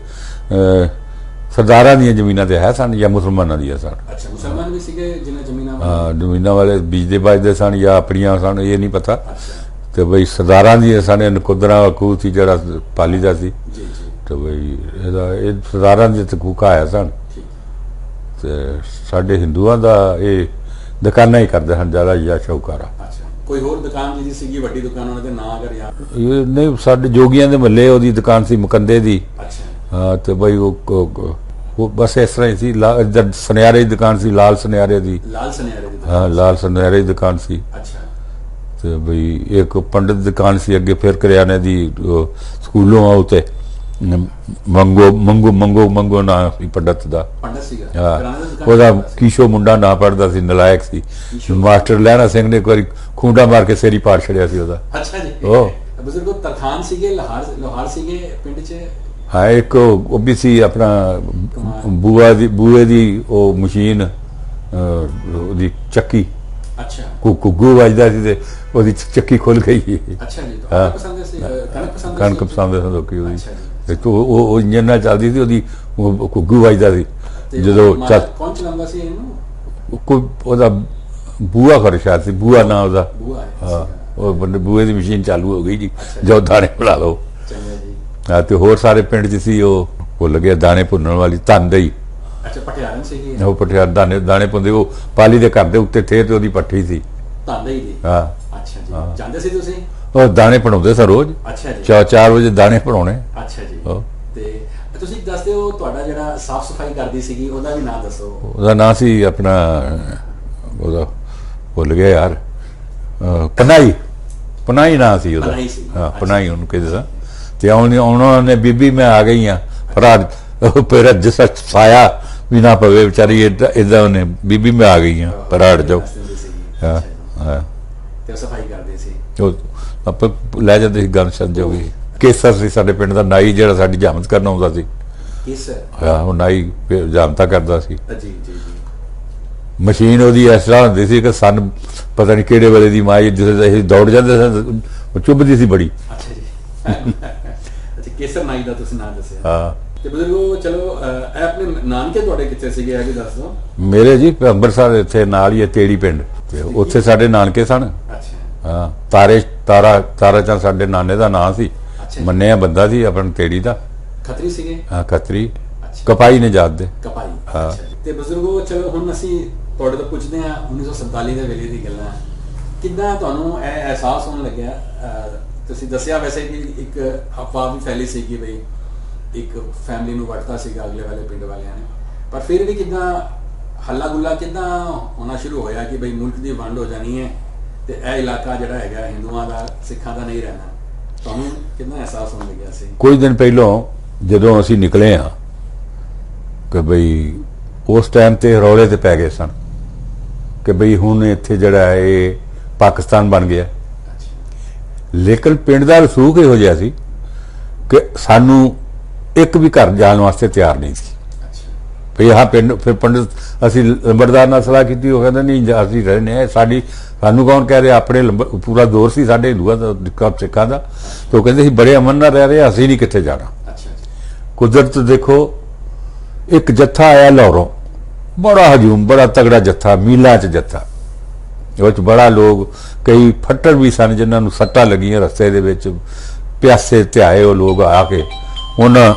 ਸਰਦਾਰਾਂ ਦੀਆਂ ਜ਼ਮੀਨਾਂ ਤੇ ਹੈ ਸਨ ਜਾਂ ਮੁਸਲਮਾਨਾਂ ਦੀਆਂ ਸਨ। ਅੱਛਾ, ਮੁਸਲਮਾਨ ਵੀ ਸੀਗੇ ਜਿਹਨਾਂ ਜ਼ਮੀਨਾਂ? ਹਾਂ, ਜ਼ਮੀਨਾਂ ਵਾਲੇ ਬੀਜਦੇ ਬਾਜਦੇ ਸਨ ਜਾਂ ਆਪਣੀਆਂ ਸਨ, ਇਹ ਨਹੀਂ ਪਤਾ। ਤੇ ਬਈ ਸਰਦਾਰਾਂ ਦੀਆਂ ਸਨ। ਨਕੁਦਰਾ ਖੂਹ ਸੀ ਜਿਹੜਾ ਪਾਲੀ ਦਾ ਸੀ। ਤੇ ਬਈ ਇਹ ਸਰਦਾਰਾਂ ਦੇ ਤੇ ਖੂਹ ਆਇਆ ਸਨ। ਤੇ ਸਾਡੇ ਹਿੰਦੂਆਂ ਦਾ ਇਹ ਦੁਕਾਨਾਂ ਹੀ ਕਰਦੇ ਹਨ ਜ਼ਿਆਦਾ, ਜਾਂ ਸ਼ੌਕਾਰਾ। ਕੋਈ ਹੋਰ ਦੁਕਾਨ ਜਿਹਦੀ ਸੀਗੀ ਵੱਡੀ ਦੁਕਾਨ, ਉਹਨਾਂ ਦੇ ਨਾਂ ਅਗਰ ਯਾਦ? ਨਹੀਂ, ਸਾਡੇ ਜੋਗੀਆਂ ਦੇ ਮਹੱਲੇ ਉਹਦੀ ਦੁਕਾਨ ਸੀ, ਮੁਕੰਦੇ ਦੀ। ਅੱਛਾ। ਹਾਂ, ਤੇ ਬਈ ਉਹ ਬਸ ਇਸ ਤਰ੍ਹਾਂ ਹੀ ਸੀ। ਇੱਧਰ ਸੁਨਿਆਰੇ ਦੀ ਦੁਕਾਨ ਸੀ, ਲਾਲ ਸੁਨਿਆਰੇ ਦੀ। ਲਾਲ ਸੁਨਿਆਰੇ ਦੀ ਹਾਂ, ਲਾਲ ਸੁਨਿਆਰੇ ਦੀ ਦੁਕਾਨ ਸੀ। ਅੱਛਾ ਤੇ ਬਈ ਇੱਕ ਪੰਡਤ ਦੀ ਦੁਕਾਨ ਸੀ ਅੱਗੇ, ਫਿਰ ਕਰਿਆਨੇ ਦੀ ਸਕੂਲੋਂ ਆ ਉਤੇ ਮੰਗੋ ਨਾਂ ਸੀ ਪੰਡਤ ਦਾ। ਪੰਡਤ ਸੀਗਾ ਹਾਂ, ਕਿਰਾਣੇ ਦੀ ਦੁਕਾਨ ਉਹਦਾ ਕਰਦਾ ਸੀ। ਕੀਸ਼ੋ ਮੁੰਡਾ ਨਾ ਪੜਦਾ ਸੀ, ਨਲਾਇਕ ਸੀ। ਕੀਸ਼ੋ। ਮਾਸਟਰ ਲਹਿਣਾ ਸਿੰਘ ਨੇ ਇੱਕ ਵਾਰੀ ਖੂੰਡਾ ਮਾਰ ਕੇ ਸਿਰ ਹੀ ਪਾੜ ਛੜਿਆ ਸੀ ਉਹਦਾ। ਅੱਛਾ ਜੀ। ਉਹ ਬਜ਼ੁਰਗੋ ਤਰਖਾਨ ਸੀਗੇ, ਲੋਹਾਰ ਸੀਗੇ ਪਿੰਡ 'ਚ। ਹਾਂ, ਇੱਕ ਉਹ ਵੀ ਸੀ ਆਪਣਾ ਬੂਏ ਦੀ ਉਹ ਮਸ਼ੀਨ, ਉਹਦੀ ਚੱਕੀ ਅੱਛਾ ਘੁੱਗੂ ਵੱਜਦਾ ਸੀ ਤੇ ਉਹਦੀ ਚੱਕੀ ਖੁੱਲ ਗਈ। ਅੱਛਾ ਜੀ। ਹਾਂ। ਤੁਹਾਨੂੰ ਪਸੰਦ ਸੀ ਕਣਕ ਪਸੰਦ ਸੀ? ਕਣਕ ਪਸੰਦ ਸੀ ਲੋਕੀ ਉਹਦੀ। ਅੱਛਾ ਜੀ। ਤੇ ਉਹ ਇੰਜਨ ਨਾਲ ਚੱਲਦੀ ਸੀ, ਉਹਦੀ ਘੁੱਗੂ ਵੱਜਦਾ ਸੀ ਤੇ ਜਦੋਂ ਮਾਲਕ ਚੱਲ ਕੌਣ ਚਲਾਉਂਦਾ ਸੀ ਇਹਨੂੰ? ਕੋਈ ਉਹਦਾ ਬੂਆ ਖਰਸ਼ਾ ਸੀ, ਬੂਆ ਨਾਂ ਉਹਦਾ। ਬੂਆ ਹੈ ਹਾਂ, ਸੀਗਾ। ਉਹ ਬੰਦੇ ਬੂਏ ਦੀ ਮਸ਼ੀਨ ਚਾਲੂ ਹੋ ਗਈ ਜੀ, ਅੱਛਾ ਜੀ। ਜੋ ਦਾਣੇ ਬਣਾ ਲਓ। ਚੰਗਾ ਜੀ। ਹਾਂ, ਤੇ ਹੋਰ ਸਾਰੇ ਪਿੰਡ 'ਚ ਸੀ ਉਹ ਭੁੱਲ ਗਿਆ, ਦਾਣੇ ਭੁੰਨਣ ਵਾਲੀ ਧੰਦਈ। ਅੱਛਾ ਪਟਿਆਰਨ ਸੀਗੀ ਉਹ ਪਟਿਆਰ ਦਾਣੇ ਪੁੰਦੇ, ਉਹ ਪਾਲੀ ਦੇ ਘਰ ਦੇ ਉੱਤੇ ਥੇ ਤੇ ਉਹਦੀ ਪੱਠੀ ਸੀ। ਧਾਂਦੇ ਹੀ ਦੀ। ਹਾਂ, ਅੱਛਾ ਜੀ। ਜਾਂਦੇ ਸੀ ਤੁਸੀਂ? ਉਹ ਦਾਣੇ ਭਣਾਉਂਦੇ ਸਨ ਰੋਜ਼। ਅੱਛਾ ਜੀ। 4 ਵਜੇ ਦਾਣੇ ਭਣਾਉਣੇ। ਅੱਛਾ ਜੀ। ਹਾਂ। ਤੇ ਤੁਸੀਂ ਦੱਸਦੇ ਹੋ ਤੁਹਾਡਾ ਜਿਹੜਾ ਸਾਫ ਸਫਾਈ ਕਰਦੀ ਸੀਗੀ ਉਹਦਾ ਵੀ ਨਾਮ ਦੱਸੋ। ਉਹਦਾ ਨਾਂ ਸੀ ਆਪਣਾ, ਉਹਦਾ ਭੁੱਲ ਗਿਆ ਯਾਰ, ਪਨਾਈ ਨਾਂ ਸੀ ਉਹਦਾ। ਪਨਾਈ ਸੀ। ਹਾਂ, ਅੱਛਾ। ਪਨਾਈ ਉਹਨੂੰ ਕਹਿੰਦੇ ਸਾਂ। ਤੇ ਉਹਨਾਂ ਨੇ ਬੀਬੀ ਮੈਂ ਆ ਗਈ ਆ ਫਰਾਰ ਪਰ ਜਿਸ ਸਾਇਆ ਵੀ ਨਾ ਪਵੇ ਵਿਚਾਰੀ, ਇਦਾਂ ਉਹਨੇ ਬੀਬੀ ਮੈਂ ਆ ਗਈ ਆ ਫਰਾੜ ਜਾਓ। ਦੱਸ ਦਿੰਦੀ ਸੀਗੀ। ਹਾਂ, ਅੱਛਾ ਜੀ। ਹਾਂ। ਤੇ ਉਹ ਸਫਾਈ ਕਰਦੇ ਸੀ। ਉਹ ਆਪਾਂ ਲੈ ਜਾਂਦੇ ਸੀ ਗਨ ਛੱਡ ਜੋ ਵੀ। ਕੇਸਰ ਸੀ ਸਾਡੇ ਪਿੰਡ ਦਾ ਨਾਈ, ਜਿਹੜਾ ਸਾਡੀ ਜਾਮਤ ਕਰਨ ਆਉਂਦਾ ਸੀ। ਕਿਸ? ਹਾਂ, ਉਹ ਨਾਈ ਜਾਮਤਾ ਕਰਦਾ ਸੀ। ਜੀ ਜੀ ਜੀ। ਮਸ਼ੀਨ ਉਹਦੀ ਇਸ ਤਰ੍ਹਾਂ ਹੁੰਦੀ ਸੀ ਕਿ ਸਾਨੂੰ ਪਤਾ ਨਹੀਂ ਕਿਹੜੇ ਵੇਲੇ ਦੀ ਮਾਈ, ਜਿਵੇਂ ਅਸੀਂ ਦੌੜ ਜਾਂਦੇ ਸਨ, ਉਹ ਚੁੱਭਦੀ ਸੀ ਬੜੀ। ਅੱਛਾ ਜੀ। ਅੱਛਾ, ਕੇਸਰ ਨਾਈ ਦਾ ਤੁਸੀਂ ਨਾਮ ਦੱਸਿਆ। ਹਾਂ, ਤੇ ਬਜ਼ੁਰਗੋ ਚਲੋ ਇਹ ਆਪਣੇ ਨਾਨਕੇ ਤੁਹਾਡੇ ਕਿੱਥੇ ਸੀਗੇ ਇਹ ਵੀ ਦੱਸ ਦਿਓ। ਮੇਰੇ ਜੀ ਅੰਮ੍ਰਿਤਸਰ ਇੱਥੇ ਨਾਲ ਹੀ ਹੈ ਤੇੜੀ ਪਿੰਡ, ਤੇ ਉੱਥੇ ਸਾਡੇ ਨਾਨਕੇ ਸਨ। ਅੱਛਾ ਹਾਂ, ਤਾਰਾ ਚੰਦ ਸਾਡੇ ਨਾਨੇ ਦਾ ਨਾਂ ਸੀ। ਅੱਛਾ ਜੀ। ਮੰਨਿਆ ਬੰਦਾ ਸੀ ਆਪਣਾ ਤੇੜੀ ਦਾ। ਖੱਤਰੀ ਸੀਗੇ? ਹਾਂ, ਖੱਤਰੀ ਅੱਛਾ। ਕਪਾਈ ਨੇ ਜਾਤ ਦੇ। ਕਪਾਈ। ਹਾਂ। ਅੱਛਾ ਜੀ। ਤੇ ਬਜ਼ੁਰਗੋ ਚਲੋ ਹੁਣ ਅਸੀਂ ਤੁਹਾਡੇ ਤੋਂ ਪੁੱਛਦੇ ਹਾਂ 1947 ਦੇ ਵੇਲੇ ਦੀ ਗੱਲਾਂ। ਕਿੱਦਾਂ ਤੁਹਾਨੂੰ ਇਹ ਅਹਿਸਾਸ ਹੋਣ ਲੱਗਿਆ? ਤੁਸੀਂ ਦੱਸਿਆ ਵੈਸੇ ਕਿ ਇੱਕ ਅਫਵਾਹ ਵੀ ਫੈਲੀ ਸੀ ਕਿ ਬਈ ਇੱਕ ਫੈਮਿਲੀ ਨੂੰ ਵੱਟਦਾ ਸੀਗਾ ਅਗਲੇ ਵਾਲੇ ਪਿੰਡ ਵਾਲਿਆਂ ਨੇ, ਪਰ ਫਿਰ ਵੀ ਕਿੱਦਾਂ ਹੱਲਾ ਗੁੱਲਾ ਕਿੱਦਾਂ ਹੋਣਾ ਸ਼ੁਰੂ ਹੋਇਆ ਕਿ ਬਈ ਮੁਲਕ ਦੀ ਵੰਡ ਹੋ ਜਾਣੀ ਹੈ ਤੇ ਇਹ ਇਲਾਕਾ ਜਿਹੜਾ ਹੈਗਾ ਹਿੰਦੂਆਂ ਦਾ ਸਿੱਖਾਂ ਦਾ ਨਹੀਂ ਰਹਿਣਾ? ਤੁਹਾਨੂੰ ਕਿੰਨਾ ਅਹਿਸਾਸ ਹੋਣ ਲੱਗਿਆ ਸੀ? ਕੁਝ ਦਿਨ ਪਹਿਲੋਂ ਜਦੋਂ ਅਸੀਂ ਨਿਕਲੇ ਹਾਂ ਕਿ ਬਈ ਉਸ ਟਾਈਮ ਤੇ ਰੌਲੇ ਤੇ ਪੈ ਗਏ ਸਨ ਕਿ ਬਈ ਹੁਣ ਇੱਥੇ ਜਿਹੜਾ ਹੈ ਇਹ ਪਾਕਿਸਤਾਨ ਬਣ ਗਿਆ। ਲੇਕਿਨ ਪਿੰਡ ਦਾ ਰਸੂਖ ਇਹੋ ਜਿਹਾ ਸੀ ਕਿ ਸਾਨੂੰ ਇੱਕ ਵੀ ਘਰ ਜਾਣ ਵਾਸਤੇ ਤਿਆਰ ਨਹੀਂ ਸੀ। ਵੀ ਹਾਂ ਪਿੰਡ, ਫਿਰ ਪੰਡਤ ਅਸੀਂ ਲੰਬੜਦਾਰ ਨਾਲ ਸਲਾਹ ਕੀਤੀ, ਉਹ ਕਹਿੰਦਾ ਨਹੀਂ ਅਸੀਂ ਰਹਿੰਦੇ ਹਾਂ, ਸਾਨੂੰ ਕੌਣ ਕਹਿ ਰਿਹਾ, ਆਪਣੇ ਪੂਰਾ ਦੌਰ ਸੀ ਸਾਡੇ ਹਿੰਦੂਆਂ ਦਾ ਸਿੱਖਾਂ ਦਾ, ਤੇ ਉਹ ਕਹਿੰਦੇ ਸੀ ਬੜੇ ਅਮਨ ਨਾਲ ਰਹਿ ਰਹੇ, ਅਸੀਂ ਨਹੀਂ ਕਿੱਥੇ ਜਾਣਾ। ਕੁਦਰਤ ਦੇਖੋ, ਇੱਕ ਜੱਥਾ ਆਇਆ ਲਾਹੌਰੋਂ, ਬੜਾ ਹਜੂਮ, ਬੜਾ ਤਗੜਾ ਜੱਥਾ, ਮੀਲਾਂ 'ਚ ਜੱਥਾ, ਉਹ 'ਚ ਬੜਾ ਲੋਕ, ਕਈ ਫੱਟੜ ਵੀ ਸਨ ਜਿਨ੍ਹਾਂ ਨੂੰ ਸੱਟਾਂ ਲੱਗੀਆਂ ਰਸਤੇ ਦੇ ਵਿੱਚ, ਪਿਆਸੇ ਧਿਆਏ ਉਹ ਲੋਕ ਆ ਕੇ ਉਹਨਾਂ